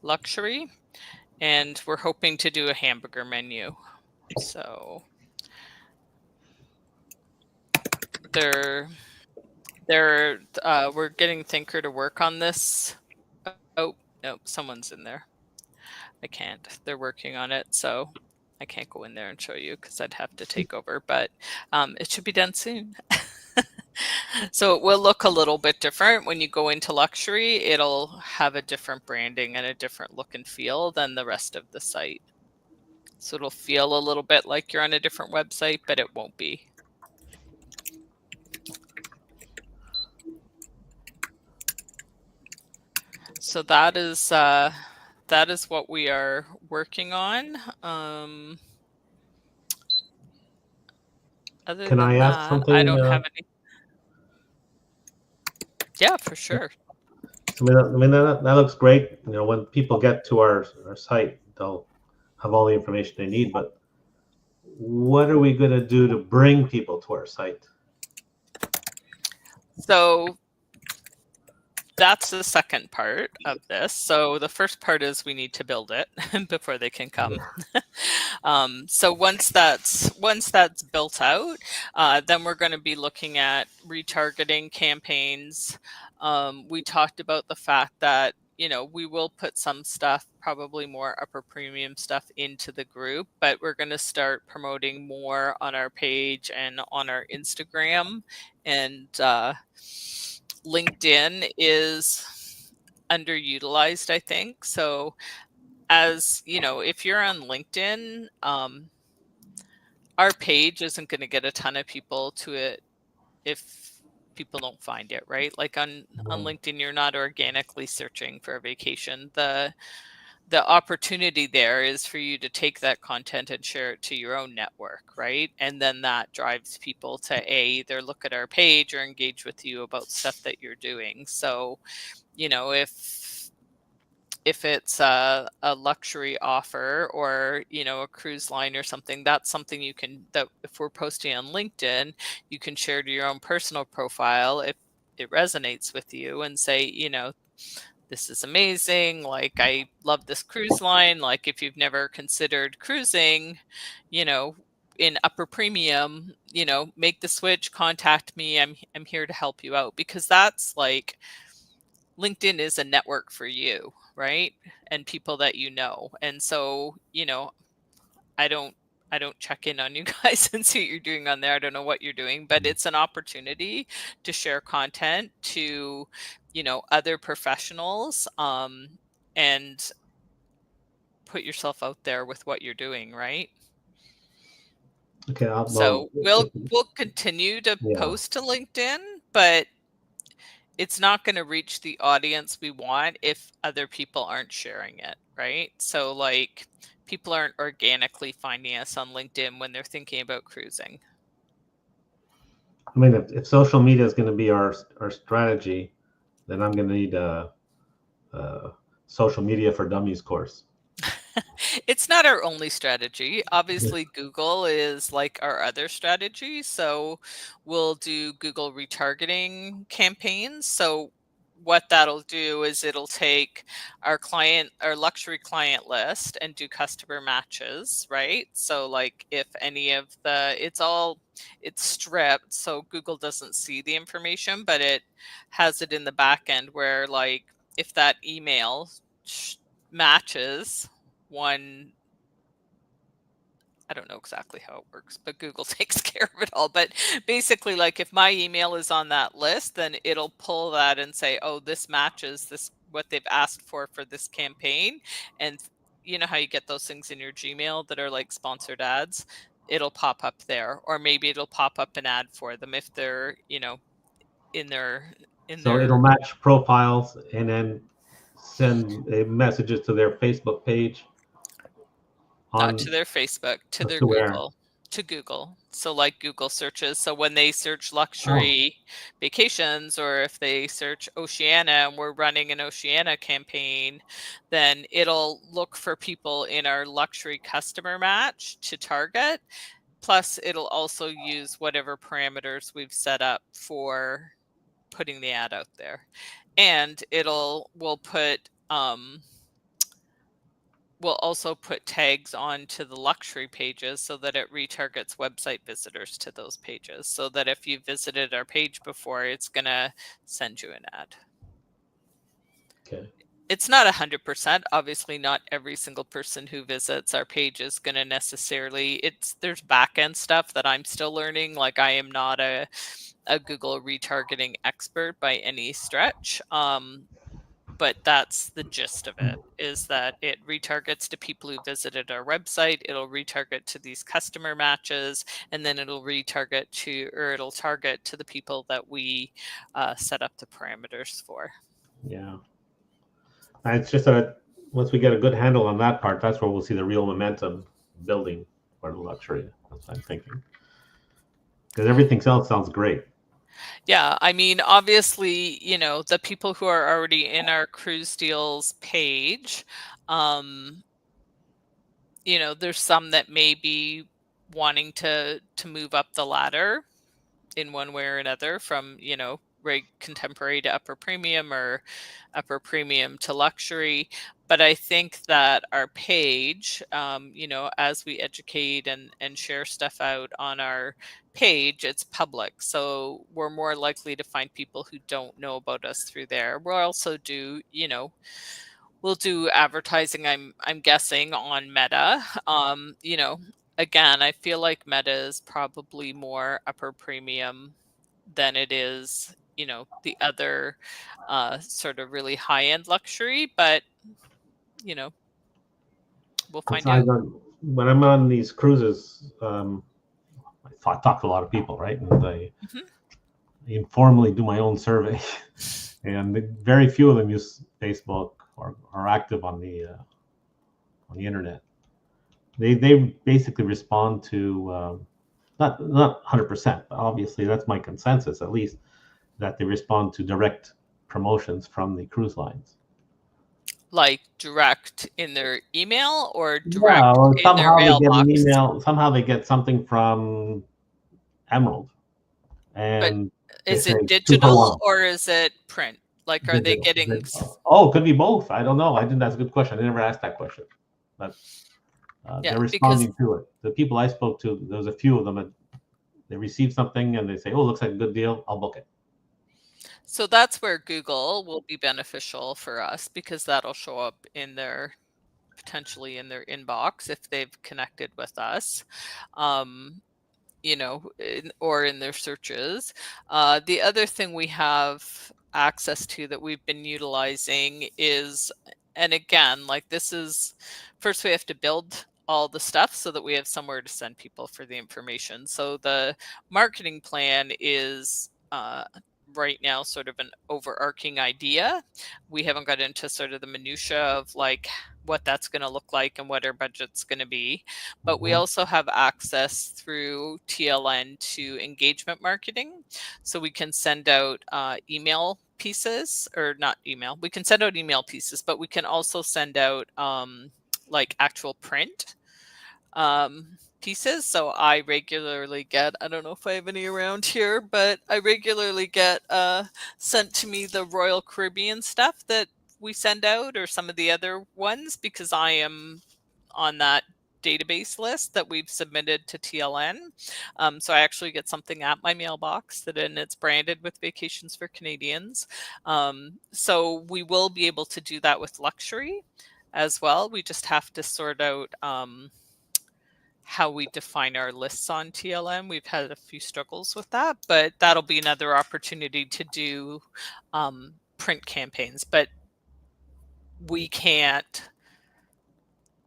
luxury. And we're hoping to do a hamburger menu. So we're getting Thinker to work on this. Oh, no, someone's in there. I can't. They're working on it, so I can't go in there and show you because I'd have to take over, but it should be done soon. So it will look a little bit different when you go into luxury. It'll have a different branding and a different look and feel than the rest of the site. So it'll feel a little bit like you're on a different website, but it won't be. So that is what we are working on. Other Can than I ask that, something? I don't have any. Yeah, for sure. I mean that looks great. You know, when people get to our site, they'll have all the information they need. But what are we going to do to bring people to our site? So that's the second part of this. So the first part is we need to build it before they can come. So once that's built out, then we're going to be looking at retargeting campaigns. We talked about the fact that, you know, we will put some stuff, probably more upper premium stuff, into the group, but we're going to start promoting more on our page and on our Instagram. And LinkedIn is underutilized, I think. So as you know, if you're on LinkedIn, our page isn't going to get a ton of people to it if people don't find it, right? Like on LinkedIn, you're not organically searching for a vacation. The opportunity there is for you to take that content and share it to your own network, right? And then that drives people to either look at our page or engage with you about stuff that you're doing. So, you know, if it's a luxury offer or, you know, a cruise line or something, that's something you can, that if we're posting on LinkedIn, you can share to your own personal profile if it resonates with you and say, you know, this is amazing. Like, I love this cruise line. Like, if you've never considered cruising, you know, in upper premium, you know, make the switch, contact me. I'm here to help you out, because that's like, LinkedIn is a network for you, right? And people that you know. And so, you know, I don't check in on you guys and see what you're doing on there. I don't know what you're doing, but it's an opportunity to share content to, you know, other professionals, and put yourself out there with what you're doing, right? Okay. So we'll continue to post to LinkedIn, but it's not going to reach the audience we want if other people aren't sharing it, right? So like, people aren't organically finding us on LinkedIn when they're thinking about cruising. I mean, if social media is going to be our strategy, then I'm going to need a social media for dummies course. It's not our only strategy. Obviously, Google is like our other strategy. So we'll do Google retargeting campaigns. So what that'll do is it'll take our luxury client list and do customer matches, right? So like, if any of it's stripped, so Google doesn't see the information, but it has it in the back end where, like, if that email matches one, I don't know exactly how it works, but Google takes care of it all. But basically, like, if my email is on that list, then it'll pull that and say, oh, this matches this, what they've asked for this campaign. And you know how you get those things in your Gmail that are like sponsored ads? It'll pop up there, or maybe it'll pop up an ad for them if they're, you know, in their So it'll match profiles and then send messages to their Facebook page. Not to their Facebook, to their Google. To Google. So like Google searches. So when they search luxury vacations, or if they search Oceania and we're running an Oceania campaign, then it'll look for people in our luxury customer match to target. Plus it'll also use whatever parameters we've set up for putting the ad out there. And we'll also put tags onto the luxury pages so that it retargets website visitors to those pages, so that if you visited our page before, it's going to send you an ad. Okay. It's not 100%. Obviously, not every single person who visits our page is going to necessarily, there's back-end stuff that I'm still learning. Like, I am not a Google retargeting expert by any stretch. But that's the gist of it, is that it retargets to people who visited our website. It'll retarget to these customer matches, and then it'll target to the people that we set up the parameters for. Yeah. And it's just that once we get a good handle on that part, that's where we'll see the real momentum building for the luxury. That's what I'm thinking. Because everything else sounds great. Yeah, I mean, obviously, you know, the people who are already in our cruise deals page, you know, there's some that may be wanting to move up the ladder in one way or another, from, you know, contemporary to upper premium, or upper premium to luxury. But I think that our page, you know, as we educate and share stuff out on our page, it's public. So we're more likely to find people who don't know about us through there. We'll also do, you know, we'll do advertising, I'm guessing, on Meta. You know, again, I feel like Meta is probably more upper premium than it is, you know, the other sort of really high-end luxury, but, you know, we'll find out. When I'm on these cruises, I talk to a lot of people, right? And I informally do my own survey, and very few of them use Facebook or are active on the internet. They basically respond to not 100%, but obviously that's my consensus, at least, that they respond to direct promotions from the cruise lines. Like direct in their email, or direct in somehow their they get mailbox? an email. Somehow they get something from Emerald. And but is it digital or is it print? Like, are they getting? Oh, it could be both. I don't know. I think that's a good question. I never asked that question. But they're responding to it. The people I spoke to, there was a few of them. They receive something and they say, "Oh, looks like a good deal. I'll book it." So that's where Google will be beneficial for us, because that'll show up in their, potentially in their inbox if they've connected with us, you know, or in their searches. The other thing we have access to that we've been utilizing is, and again, like, this is, first we have to build all the stuff so that we have somewhere to send people for the information. So the marketing plan is right now sort of an overarching idea. We haven't got into sort of the minutia of like what that's going to look like and what our budget's going to be. But we also have access through TLN to engagement marketing. So we can send out email pieces, or not email. We can send out email pieces, but we can also send out like actual print pieces. So I regularly get, I don't know if I have any around here, but I regularly get sent to me the Royal Caribbean stuff that we send out, or some of the other ones, because I am on that database list that we've submitted to TLN. So I actually get something at my mailbox and it's branded with Vacations for Canadians. So we will be able to do that with luxury as well. We just have to sort out how we define our lists on TLN. We've had a few struggles with that, but that'll be another opportunity to do print campaigns. But we can't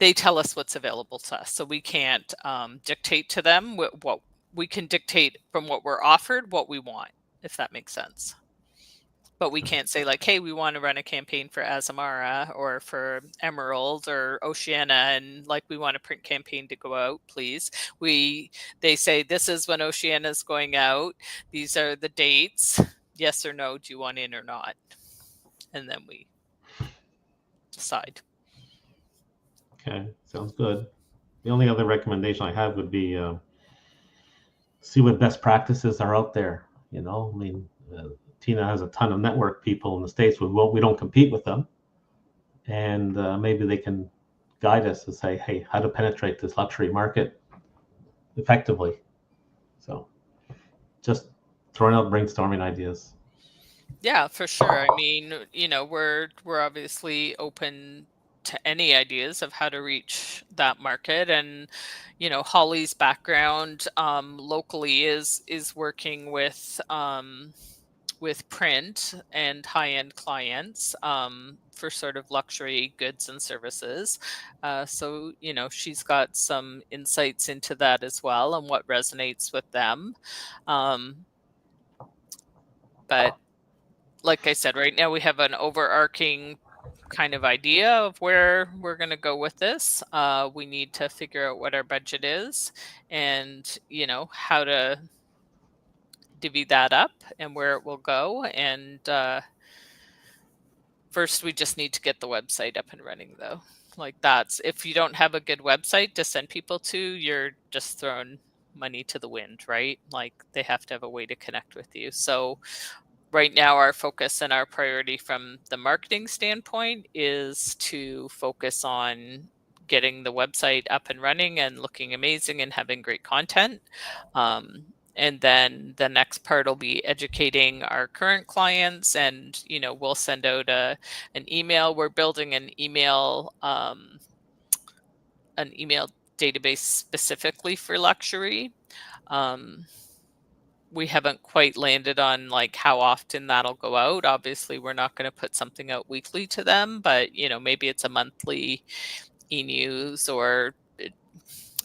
they tell us what's available to us. So we can't dictate to them what we can dictate from what we're offered, what we want, if that makes sense. But we can't say like, hey, we want to run a campaign for Azamara or for Emerald or Oceania, and like we want a print campaign to go out, please. They say this is when Oceania is going out. These are the dates. Yes or no, do you want in or not? And then we decide. Okay, sounds good. The only other recommendation I have would be see what best practices are out there. I mean, Tina has a ton of network people in the States. We don't compete with them. And maybe they can guide us and say, hey, how to penetrate this luxury market effectively. So just throwing out brainstorming ideas. Yeah, for sure. I mean, we're obviously open to any ideas of how to reach that market. And, Holly's background locally is working with print and high-end clients for sort of luxury goods and services. So, she's got some insights into that as well and what resonates with them. But like I said, right now we have an overarching kind of idea of where we're going to go with this. We need to figure out what our budget is and, how to divvy that up and where it will go. And first, we just need to get the website up and running, though. Like if you don't have a good website to send people to, you're just throwing money to the wind, right? Like they have to have a way to connect with you. So right now, our focus and our priority from the marketing standpoint is to focus on getting the website up and running and looking amazing and having great content. And then the next part will be educating our current clients, and we'll send out an email. We're building an email database specifically for luxury. We haven't quite landed on like how often that'll go out. Obviously, we're not going to put something out weekly to them, but maybe it's a monthly e-news, or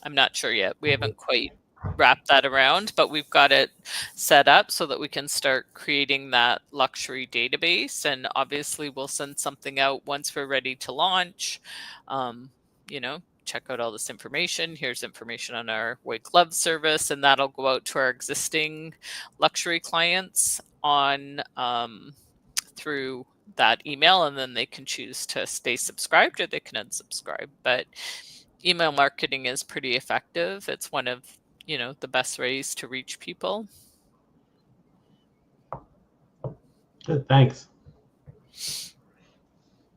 I'm not sure yet. We haven't quite wrapped that around, but we've got it set up so that we can start creating that luxury database. And obviously, we'll send something out once we're ready to launch. Check out all this information. Here's information on our white glove service, and that'll go out to our existing luxury clients on through that email, and then they can choose to stay subscribed or they can unsubscribe. But email marketing is pretty effective. It's one of the best ways to reach people. Good, thanks.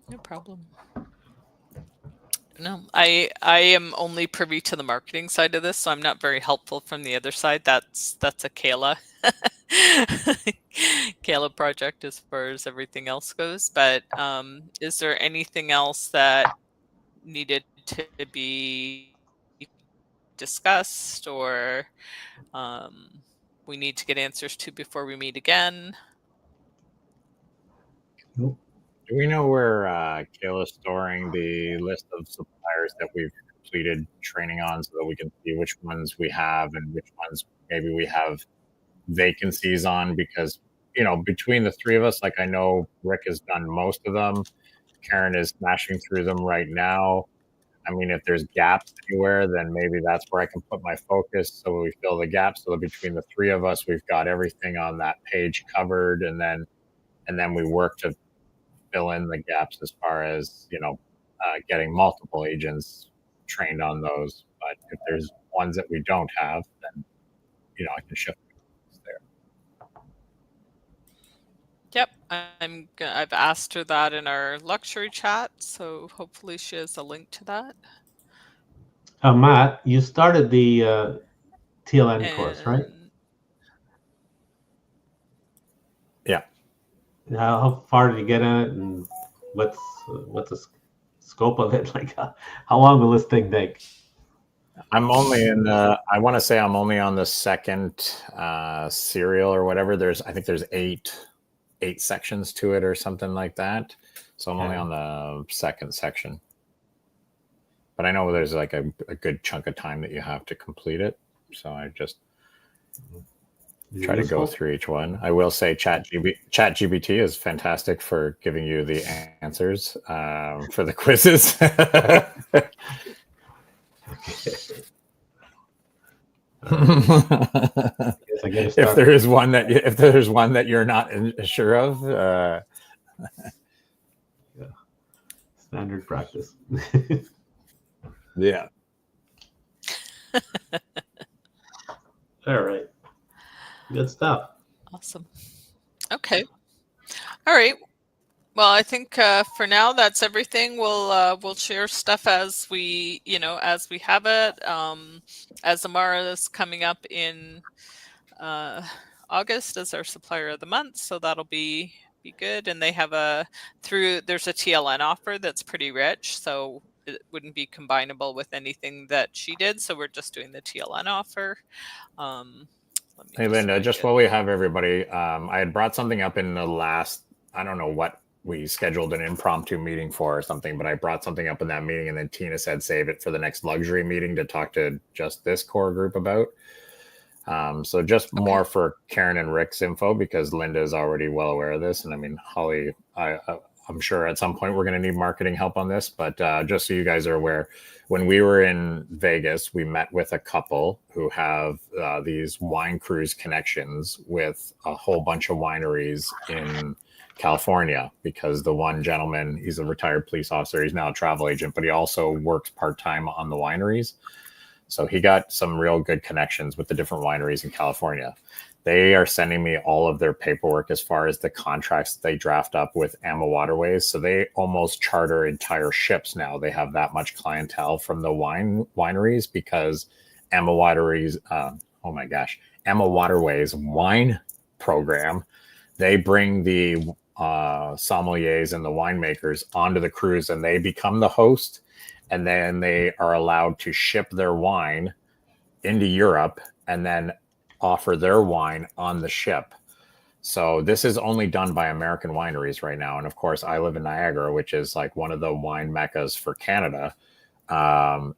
No problem. No, I am only privy to the marketing side of this, so I'm not very helpful from the other side. That's a Kayla Kayla project as far as everything else goes. But is there anything else that needed to be discussed, or we need to get answers to before we meet again? Nope. Do we know where Kayla's storing the list of suppliers that we've completed training on, so that we can see which ones we have and which ones maybe we have vacancies on? Because, between the three of us, like I know Rick has done most of them. Karen is smashing through them right now. I mean, if there's gaps anywhere, then maybe that's where I can put my focus so we fill the gaps. So that between the three of us, we've got everything on that page covered, and then we work to fill in the gaps as far as getting multiple agents trained on those. But if there's ones that we don't have, then I can shift there. Yep, I've asked her that in our luxury chat, so hopefully she has a link to that. Matt, you started the TLN course, right? Yeah. How far did you get in it, and what's the scope of it? Like, how long will this thing take? I'm only in I want to say I'm only on the second serial or whatever. I think there's eight sections to it or something like that. So I'm only on the second section. but I know there's like a good chunk of time that you have to complete it. So I just try to go through each one. I will say ChatGPT is fantastic for giving you the answers for the quizzes. If there's one that you're not sure of, yeah. Standard practice. Yeah. All right. Good stuff. Awesome. Okay. All right. Well, I think for now that's everything. We'll share stuff as we have it. As Amara is coming up in August as our supplier of the month, so that'll be good. And they have there's a TLN offer that's pretty rich, so it wouldn't be combinable with anything that she did. So we're just doing the TLN offer. Hey, Linda, just while we have everybody, I had brought something up in the last, I don't know what we scheduled an impromptu meeting for or something, but I brought something up in that meeting, and then Tina said save it for the next luxury meeting to talk to just this core group about. So just more for Karen and Rick's info, because Linda is already well aware of this. And I mean, Holly, I'm sure at some point we're going to need marketing help on this, but just so you guys are aware, when we were in Vegas, we met with a couple who have these wine cruise connections with a whole bunch of wineries in California, because the one gentleman, he's a retired police officer. He's now a travel agent, but he also works part-time on the wineries. So he got some real good connections with the different wineries in California. They are sending me all of their paperwork as far as the contracts they draft up with AMA Waterways. So they almost charter entire ships now. They have that much clientele from the wineries, because AMA Waterways, AMA Waterways wine program, they bring the sommeliers and the winemakers onto the cruise, and they become the host. And then they are allowed to ship their wine into Europe and then offer their wine on the ship. So this is only done by American wineries right now. And of course, I live in Niagara, which is like one of the wine meccas for Canada.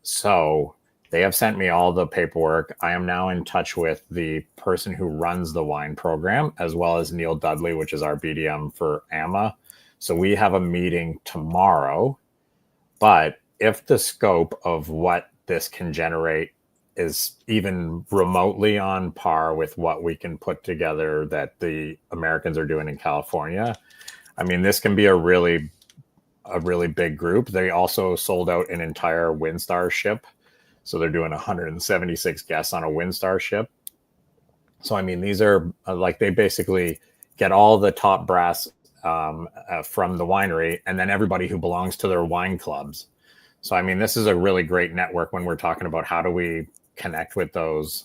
So they have sent me all the paperwork. I am now in touch with the person who runs the wine program, as well as Neil Dudley, which is our BDM for AMA. So we have a meeting tomorrow. But if the scope of what this can generate is even remotely on par with what we can put together that the Americans are doing in California, I mean, this can be a really big group. They also sold out an entire Windstar ship. So they're doing 176 guests on a Windstar ship. So, I mean, these are like, they basically get all the top brass from the winery, and then everybody who belongs to their wine clubs. So, I mean, this is a really great network when we're talking about how do we connect with those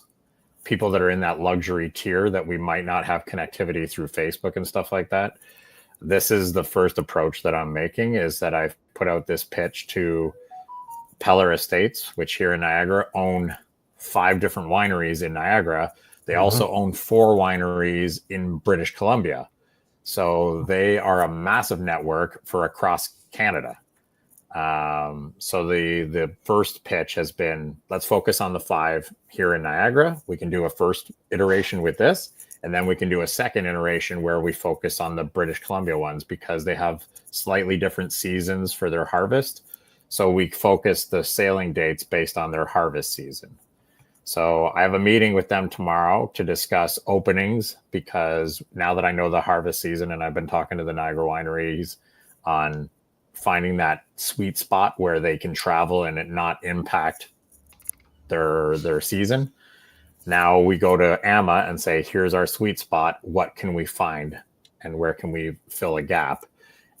people that are in that luxury tier that we might not have connectivity through Facebook and stuff like that. This is the first approach that I'm making, is that I've put out this pitch to Peller Estates, which here in Niagara own 5 different wineries in Niagara. They also own 4 wineries in British Columbia. So they are a massive network for across Canada. So the first pitch has been, let's focus on the 5 here in Niagara. We can do a first iteration with this, and then we can do a second iteration where we focus on the British Columbia ones, because they have slightly different seasons for their harvest. So we focus the sailing dates based on their harvest season. So I have a meeting with them tomorrow to discuss openings, because now that I know the harvest season, and I've been talking to the Niagara wineries on finding that sweet spot where they can travel and it not impact their season. Now we go to AMA and say, here's our sweet spot. What can we find, and where can we fill a gap,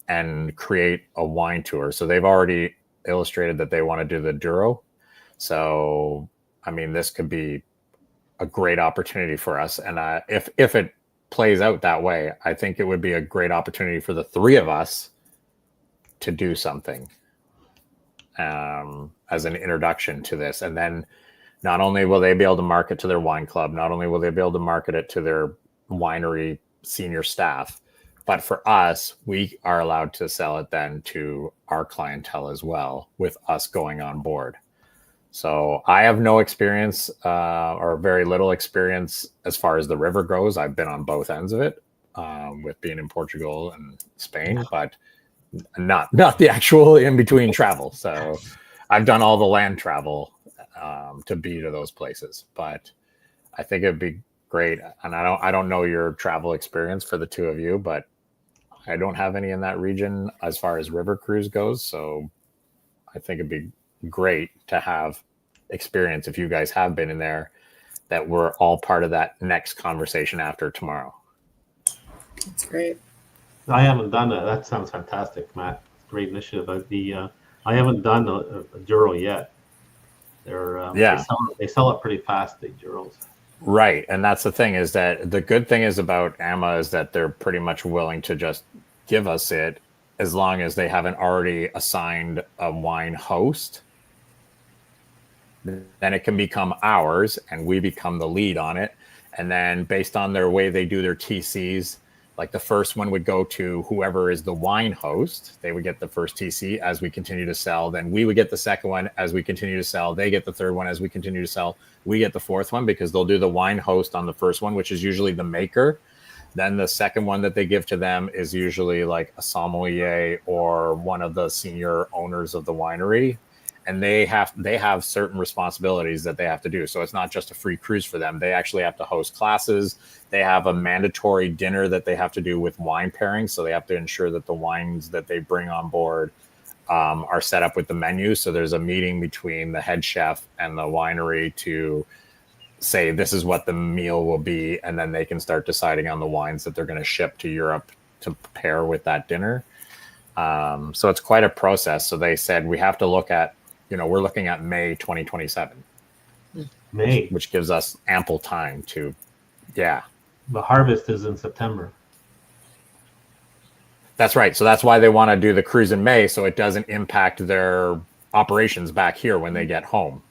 and create a wine tour? So they've already illustrated that they want to do the Douro. So, I mean, this could be a great opportunity for us. And if it plays out that way, I think it would be a great opportunity for the 3 of us to do something as an introduction to this. And then not only will they be able to market to their wine club, not only will they be able to market it to their winery senior staff, But for us, we are allowed to sell it then to our clientele as well, with us going on board. So I have no experience or very little experience as far as the river goes. I've been on both ends of it with being in Portugal and Spain, but not the actual in between travel. So I've done all the land travel to be to those places, but I think it'd be great. And I don't know your travel experience for the two of you, but I don't have any in that region as far as river cruise goes. So I think it'd be great to have experience if you guys have been in there, that we're all part of that next conversation after tomorrow. That's great. I haven't done it. That sounds fantastic, Matt. Great initiative. I haven't done a Juro yet. They're they sell it pretty fast, the Juros. Right. And that's the thing, is that the good thing is about AMA is that they're pretty much willing to just give us it as long as they haven't already assigned a wine host. Then it can become ours and we become the lead on it. And then based on their way they do their TCs, like the first one would go to whoever is the wine host. They would get the first TC as we continue to sell. Then we would get the second one as we continue to sell. They get the third one as we continue to sell. We get the fourth one because they'll do the wine host on the first one, which is usually the maker. Then the second one that they give to them is usually like a sommelier or one of the senior owners of the winery. And they have certain responsibilities that they have to do. So it's not just a free cruise for them. They actually have to host classes. They have a mandatory dinner that they have to do with wine pairings. So they have to ensure that the wines that they bring on board are set up with the menu. So there's a meeting between the head chef and the winery to say this is what the meal will be. And then they can start deciding on the wines that they're going to ship to Europe to pair with that dinner. So it's quite a process. So they said we have to look at, we're looking at May 2027. May. Which gives us ample time to, yeah. The harvest is in September. That's right. So that's why they want to do the cruise in May, so it doesn't impact their operations back here when they get home.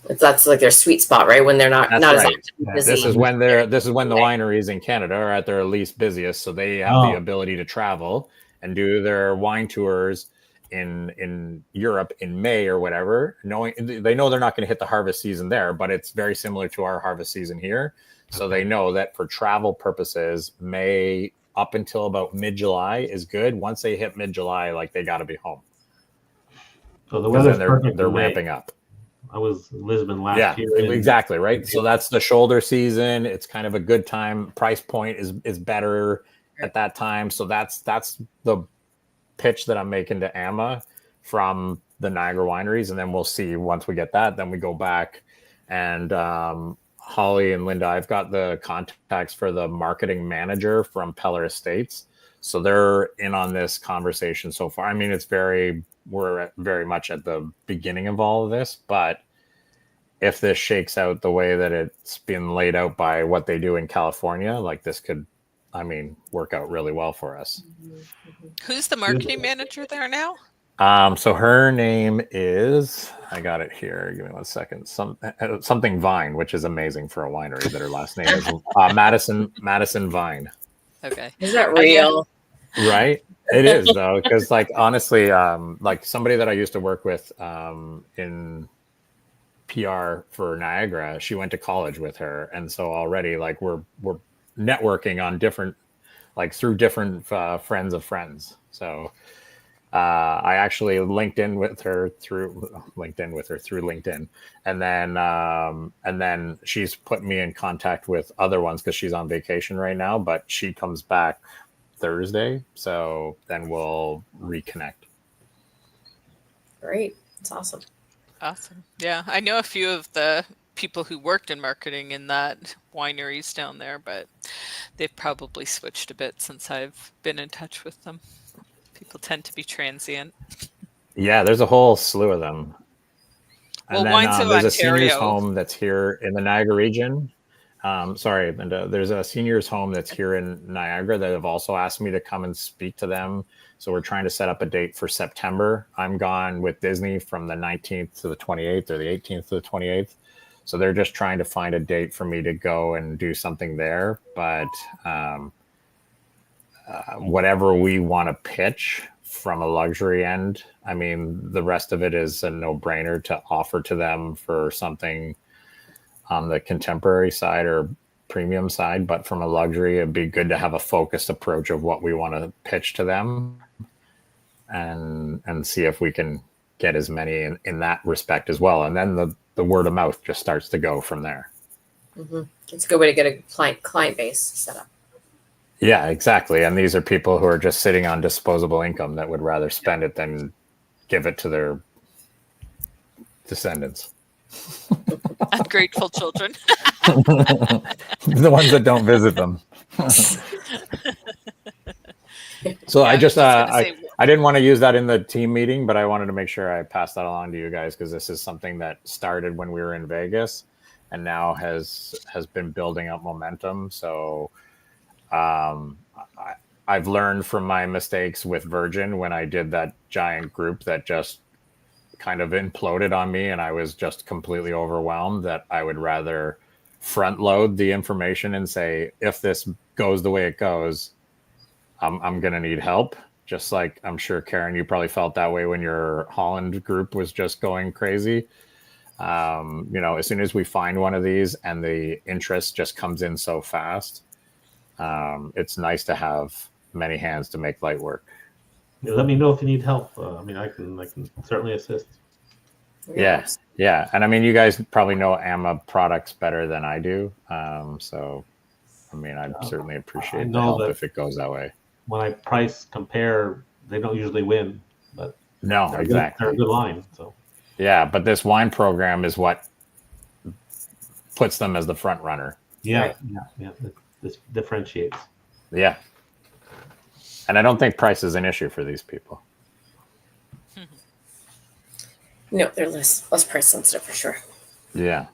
That's like their sweet spot, right? When they're not That's as right. active and This busy. is when the wineries in Canada are at their least busiest, so they have the ability to travel and do their wine tours in Europe in May or whatever, knowing they know they're not going to hit the harvest season there, but it's very similar to our harvest season here. So they know that for travel purposes, May up until about mid-July is good. Once they hit mid-July, like they got to be home. So the weather's perfect. They're ramping up. I was in Lisbon last year. Exactly, right? So that's the shoulder season. It's kind of a good time. Price point is better at that time. So that's the pitch that I'm making to AMA from the Niagara wineries. And then we'll see once we get that, then we go back and Holly and Linda, I've got the contacts for the marketing manager from Peller Estates. So they're in on this conversation so far. I mean, we're very much at the beginning of all of this, but if this shakes out the way that it's been laid out by what they do in California, like this could, work out really well for us. Who's the marketing manager there now? So her name is, I got it here. Give me 1 second. Something Vine, which is amazing for a winery that her last name is Madison Vine. Okay. Is that real? Right. It is though. Cause honestly, somebody that I used to work with, in PR for Niagara, she went to college with her. And so already we're networking on different, through different friends of friends. So I actually LinkedIn with her through LinkedIn, and then she's put me in contact with other ones because she's on vacation right now, but she comes back Thursday, so then we'll reconnect. Great, it's awesome. Yeah, I know a few of the people who worked in marketing in that wineries down there, but they've probably switched a bit since I've been in touch with them. People tend to be transient. Yeah, there's a whole slew of them. Well, Wines of Ontario. There's a seniors home that's here in the Niagara region. There's a seniors home that's here in Niagara that have also asked me to come and speak to them. So we're trying to set up a date for September. I'm gone with Disney from the 19th to the 28th or the 18th to the 28th. So they're just trying to find a date for me to go and do something there. But whatever we want to pitch from a luxury end. I mean, the rest of it is a no-brainer to offer to them for something on the contemporary side or premium side. But from a luxury, it'd be good to have a focused approach of what we want to pitch to them, and see if we can get as many in that respect as well. And then the word of mouth just starts to go from there. Mm-hmm. It's a good way to get a client base set up. Yeah, exactly. And these are people who are just sitting on disposable income that would rather spend it than give it to their descendants. Ungrateful children. The ones that don't visit them. So Yeah, I just, gonna say, I didn't want to use that in the team meeting, but I wanted to make sure I passed that along to you guys, because this is something that started when we were in Vegas and now has been building up momentum. So I've learned from my mistakes with Virgin when I did that giant group that just kind of imploded on me and I was just completely overwhelmed, that I would rather front load the information and say, if this goes the way it goes, I'm going to need help. Just like I'm sure, Karen, you probably felt that way when your Holland group was just going crazy. As soon as we find one of these and the interest just comes in so fast, it's nice to have many hands to make light work. Yeah, let me know if you need help. I can certainly assist. Yeah. And I mean, you guys probably know AMA products better than I do. So, I mean, I'd certainly appreciate the help if it goes that way. When I price compare, they don't usually win, but no, exactly. They're a good line. So yeah, but this wine program is what puts them as the front runner. Yeah. This differentiates. Yeah. And I don't think price is an issue for these people. No, they're less price sensitive for sure. Yeah.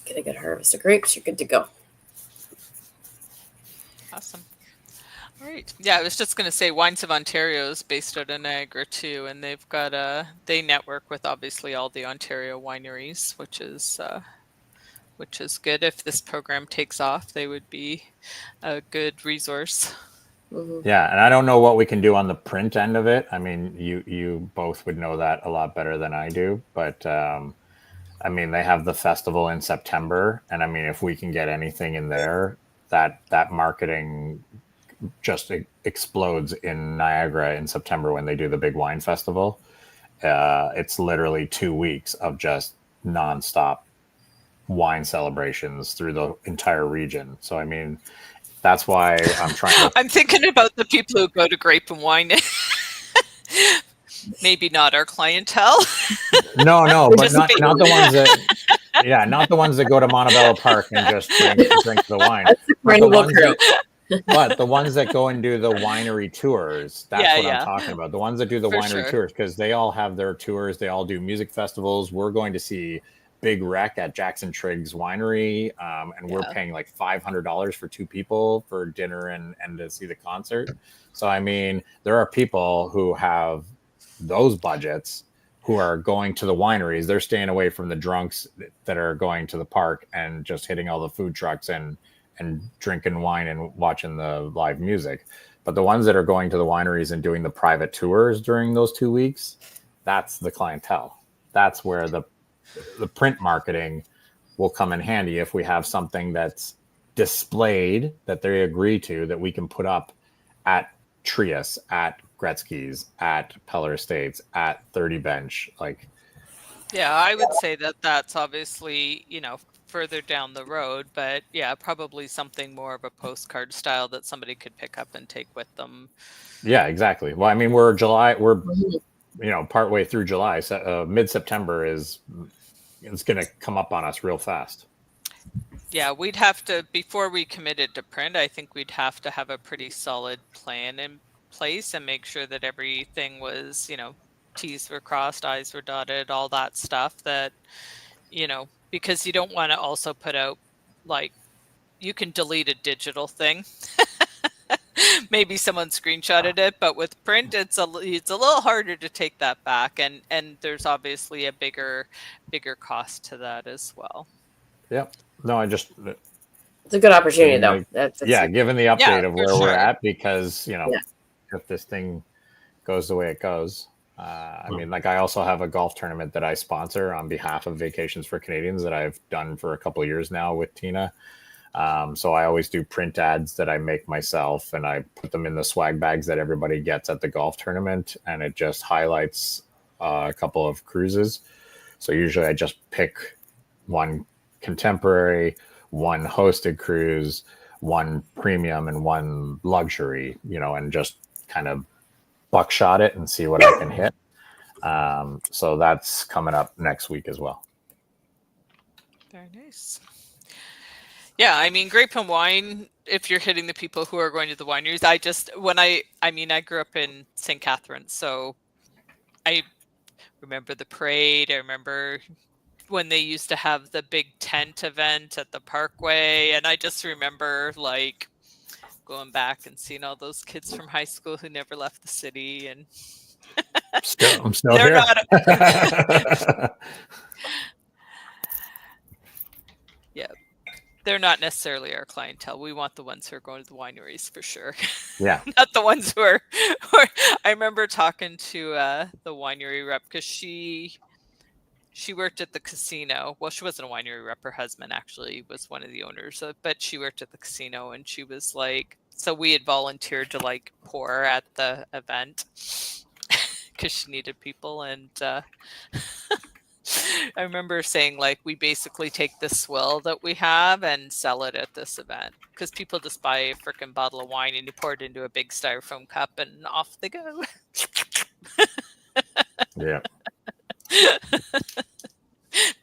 Get a good harvest of grapes, you're good to go. Awesome. All right. Yeah, I was just going to say Wines of Ontario is based out of Niagara too, and they've got they network with obviously all the Ontario wineries, which is good. If this program takes off, they would be a good resource. Mm-hmm. Yeah, and I don't know what we can do on the print end of it. I mean, you both would know that a lot better than I do, but I mean, they have the festival in September, and I mean, if we can get anything in there, that marketing just explodes in Niagara in September when they do the big wine festival. It's literally 2 weeks of just nonstop wine celebrations through the entire region. So, I mean, that's why I'm trying to... I'm thinking about the people who go to Grape and Wine. Maybe not our clientele. No, but not the ones that... Yeah, not the ones that go to Montebello Park and just drink the wine. But the ones that go and do the winery tours, that's what I'm talking about. The ones that do the winery tours, because they all have their tours. They all do music festivals. We're going to see Big Wreck at Jackson Triggs Winery, and we're paying like $500 for 2 people for dinner and to see the concert. So, I mean, there are people who have those budgets who are going to the wineries. They're staying away from the drunks that are going to the park and just hitting all the food trucks and drinking wine and watching the live music. But the ones that are going to the wineries and doing the private tours during those 2 weeks, that's the clientele. That's where the print marketing will come in handy if we have something that's displayed that they agree to, that we can put up at Trius, at Gretzky's, at Peller Estates, at 30 Bench. Like, yeah, I would say that's obviously, further down the road, but yeah, probably something more of a postcard style that somebody could pick up and take with them. Yeah, exactly. Well, I mean, we're partway through July. So, mid-September it's going to come up on us real fast. Yeah, we'd have to, before we committed to print, I think we'd have to have a pretty solid plan in place and make sure that everything was, T's were crossed, I's were dotted, all that stuff that, because you don't want to also put out, like, you can delete a digital thing. Maybe someone screenshotted it, but with print, it's a little harder to take that back, and there's obviously a bigger cost to that as well. Yep. No, It's a good opportunity, Given though. the- That's yeah, given the update of for where we're sure. at, because Yeah. if this thing goes the way it goes, I mean, like I also have a golf tournament that I sponsor on behalf of Vacations for Canadians that I've done for a couple of years now with Tina. So I always do print ads that I make myself, and I put them in the swag bags that everybody gets at the golf tournament, and it just highlights a couple of cruises. So usually I just pick one contemporary, one hosted cruise, one premium, and one luxury, and just kind of buckshot it and see what I can hit. So that's coming up next week as well. Very nice. Yeah, I mean, grape and wine, if you're hitting the people who are going to the wineries, I grew up in St. Catharines, so I remember the parade. I remember when they used to have the big tent event at the Parkway, and I just remember like going back and seeing all those kids from high school who never left the city, and I'm still they're here. not yeah, they're not necessarily our clientele. We want the ones who are going to the wineries for sure. Yeah. Not the ones who are I remember talking to the winery rep, because she worked at the casino. Well, she wasn't a winery rep. Her husband actually was one of the owners, but she worked at the casino, and she was like, so we had volunteered to like pour at the event because she needed people. And I remember saying, like, we basically take the swill that we have and sell it at this event, because people just buy a freaking bottle of wine and you pour it into a big styrofoam cup and off they go. Yeah.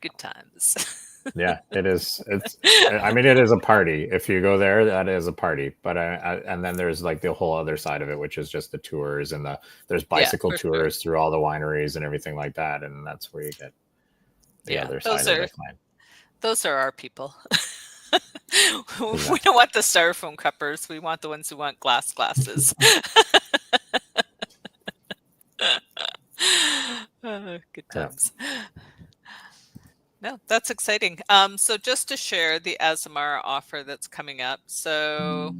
Good times. Yeah, it is. It is a party. If you go there, that is a party. But and then there's like the whole other side of it, which is just the tours, and there's bicycle tours through all the wineries and everything like that. And that's where you get the other side of it. Those are our people. We don't want the styrofoam cuppers. We want the ones who want glasses. Good times. Yeah. No, that's exciting. So just to share the Azamara offer that's coming up. So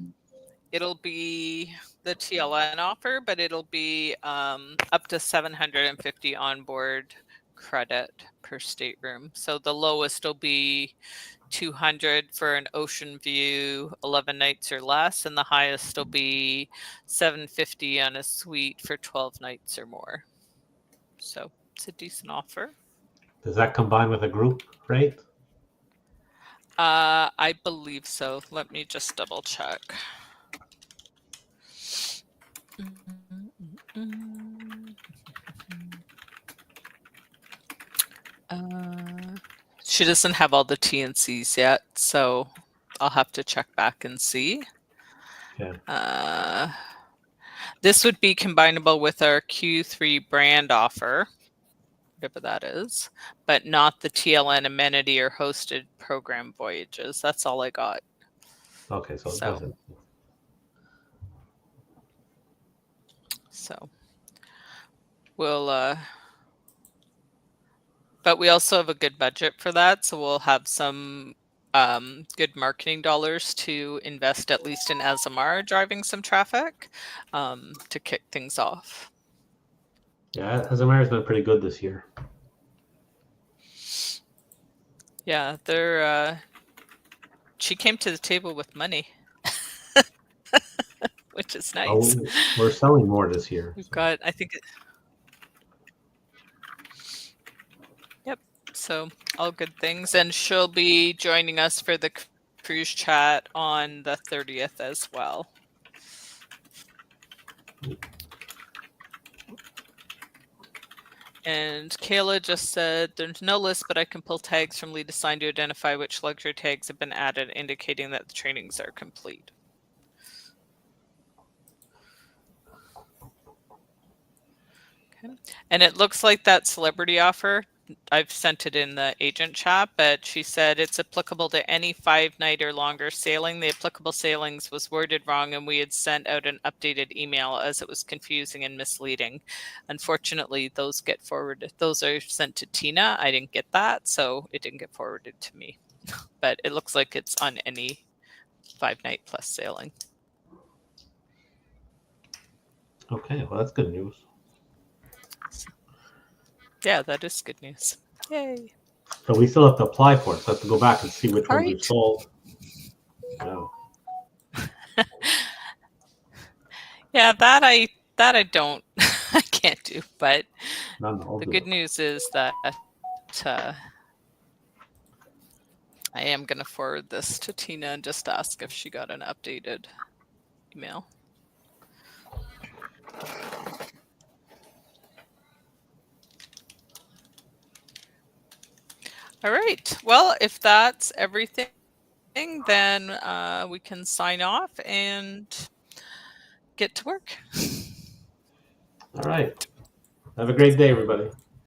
it'll be the TLN offer, but it'll be up to 750 onboard credit per stateroom. So the lowest will be 200 for an ocean view, 11 nights or less, and the highest will be 750 on a suite for 12 nights or more. So it's a decent offer. Does that combine with a group rate? I believe so. Let me just double check. She doesn't have all the T&Cs yet, so I'll have to check back and see. Yeah. This would be combinable with our Q3 brand offer, whatever that is, but not the TLN amenity or hosted program voyages. That's all I got. Okay, so it doesn't. So we'll, but we also have a good budget for that, so we'll have some good marketing dollars to invest, at least in Azamara driving some traffic to kick things off. Yeah, Azamara's been pretty good this year. Yeah, they're. She came to the table with money, which is nice. Oh, we're selling more this year. We've got, I think. Yep. So all good things, and she'll be joining us for the cruise chat on the 30th as well. And Kayla just said, there's no list, but I can pull tags from lead assign to identify which luxury tags have been added, indicating that the trainings are complete. Okay. And it looks like that celebrity offer, I've sent it in the agent chat, but she said it's applicable to any 5-night or longer sailing. The applicable sailings was worded wrong, and we had sent out an updated email as it was confusing and misleading. Unfortunately, those get forwarded. Those are sent to Tina. I didn't get that, so it didn't get forwarded to me. But it looks like it's on any 5-night plus sailing. Okay, well, that's good news. Yeah, that is good news. Yay. So we still have to apply for it. So I have to go back and see which All ones we right. sold. Wow. Yeah, that I don't I can't do, but I'll the do good it. news is that I am going to forward this to Tina and just ask if she got an updated email. All right. Well, if that's everything, then we can sign off and get to work. All right. Have a great day, everybody.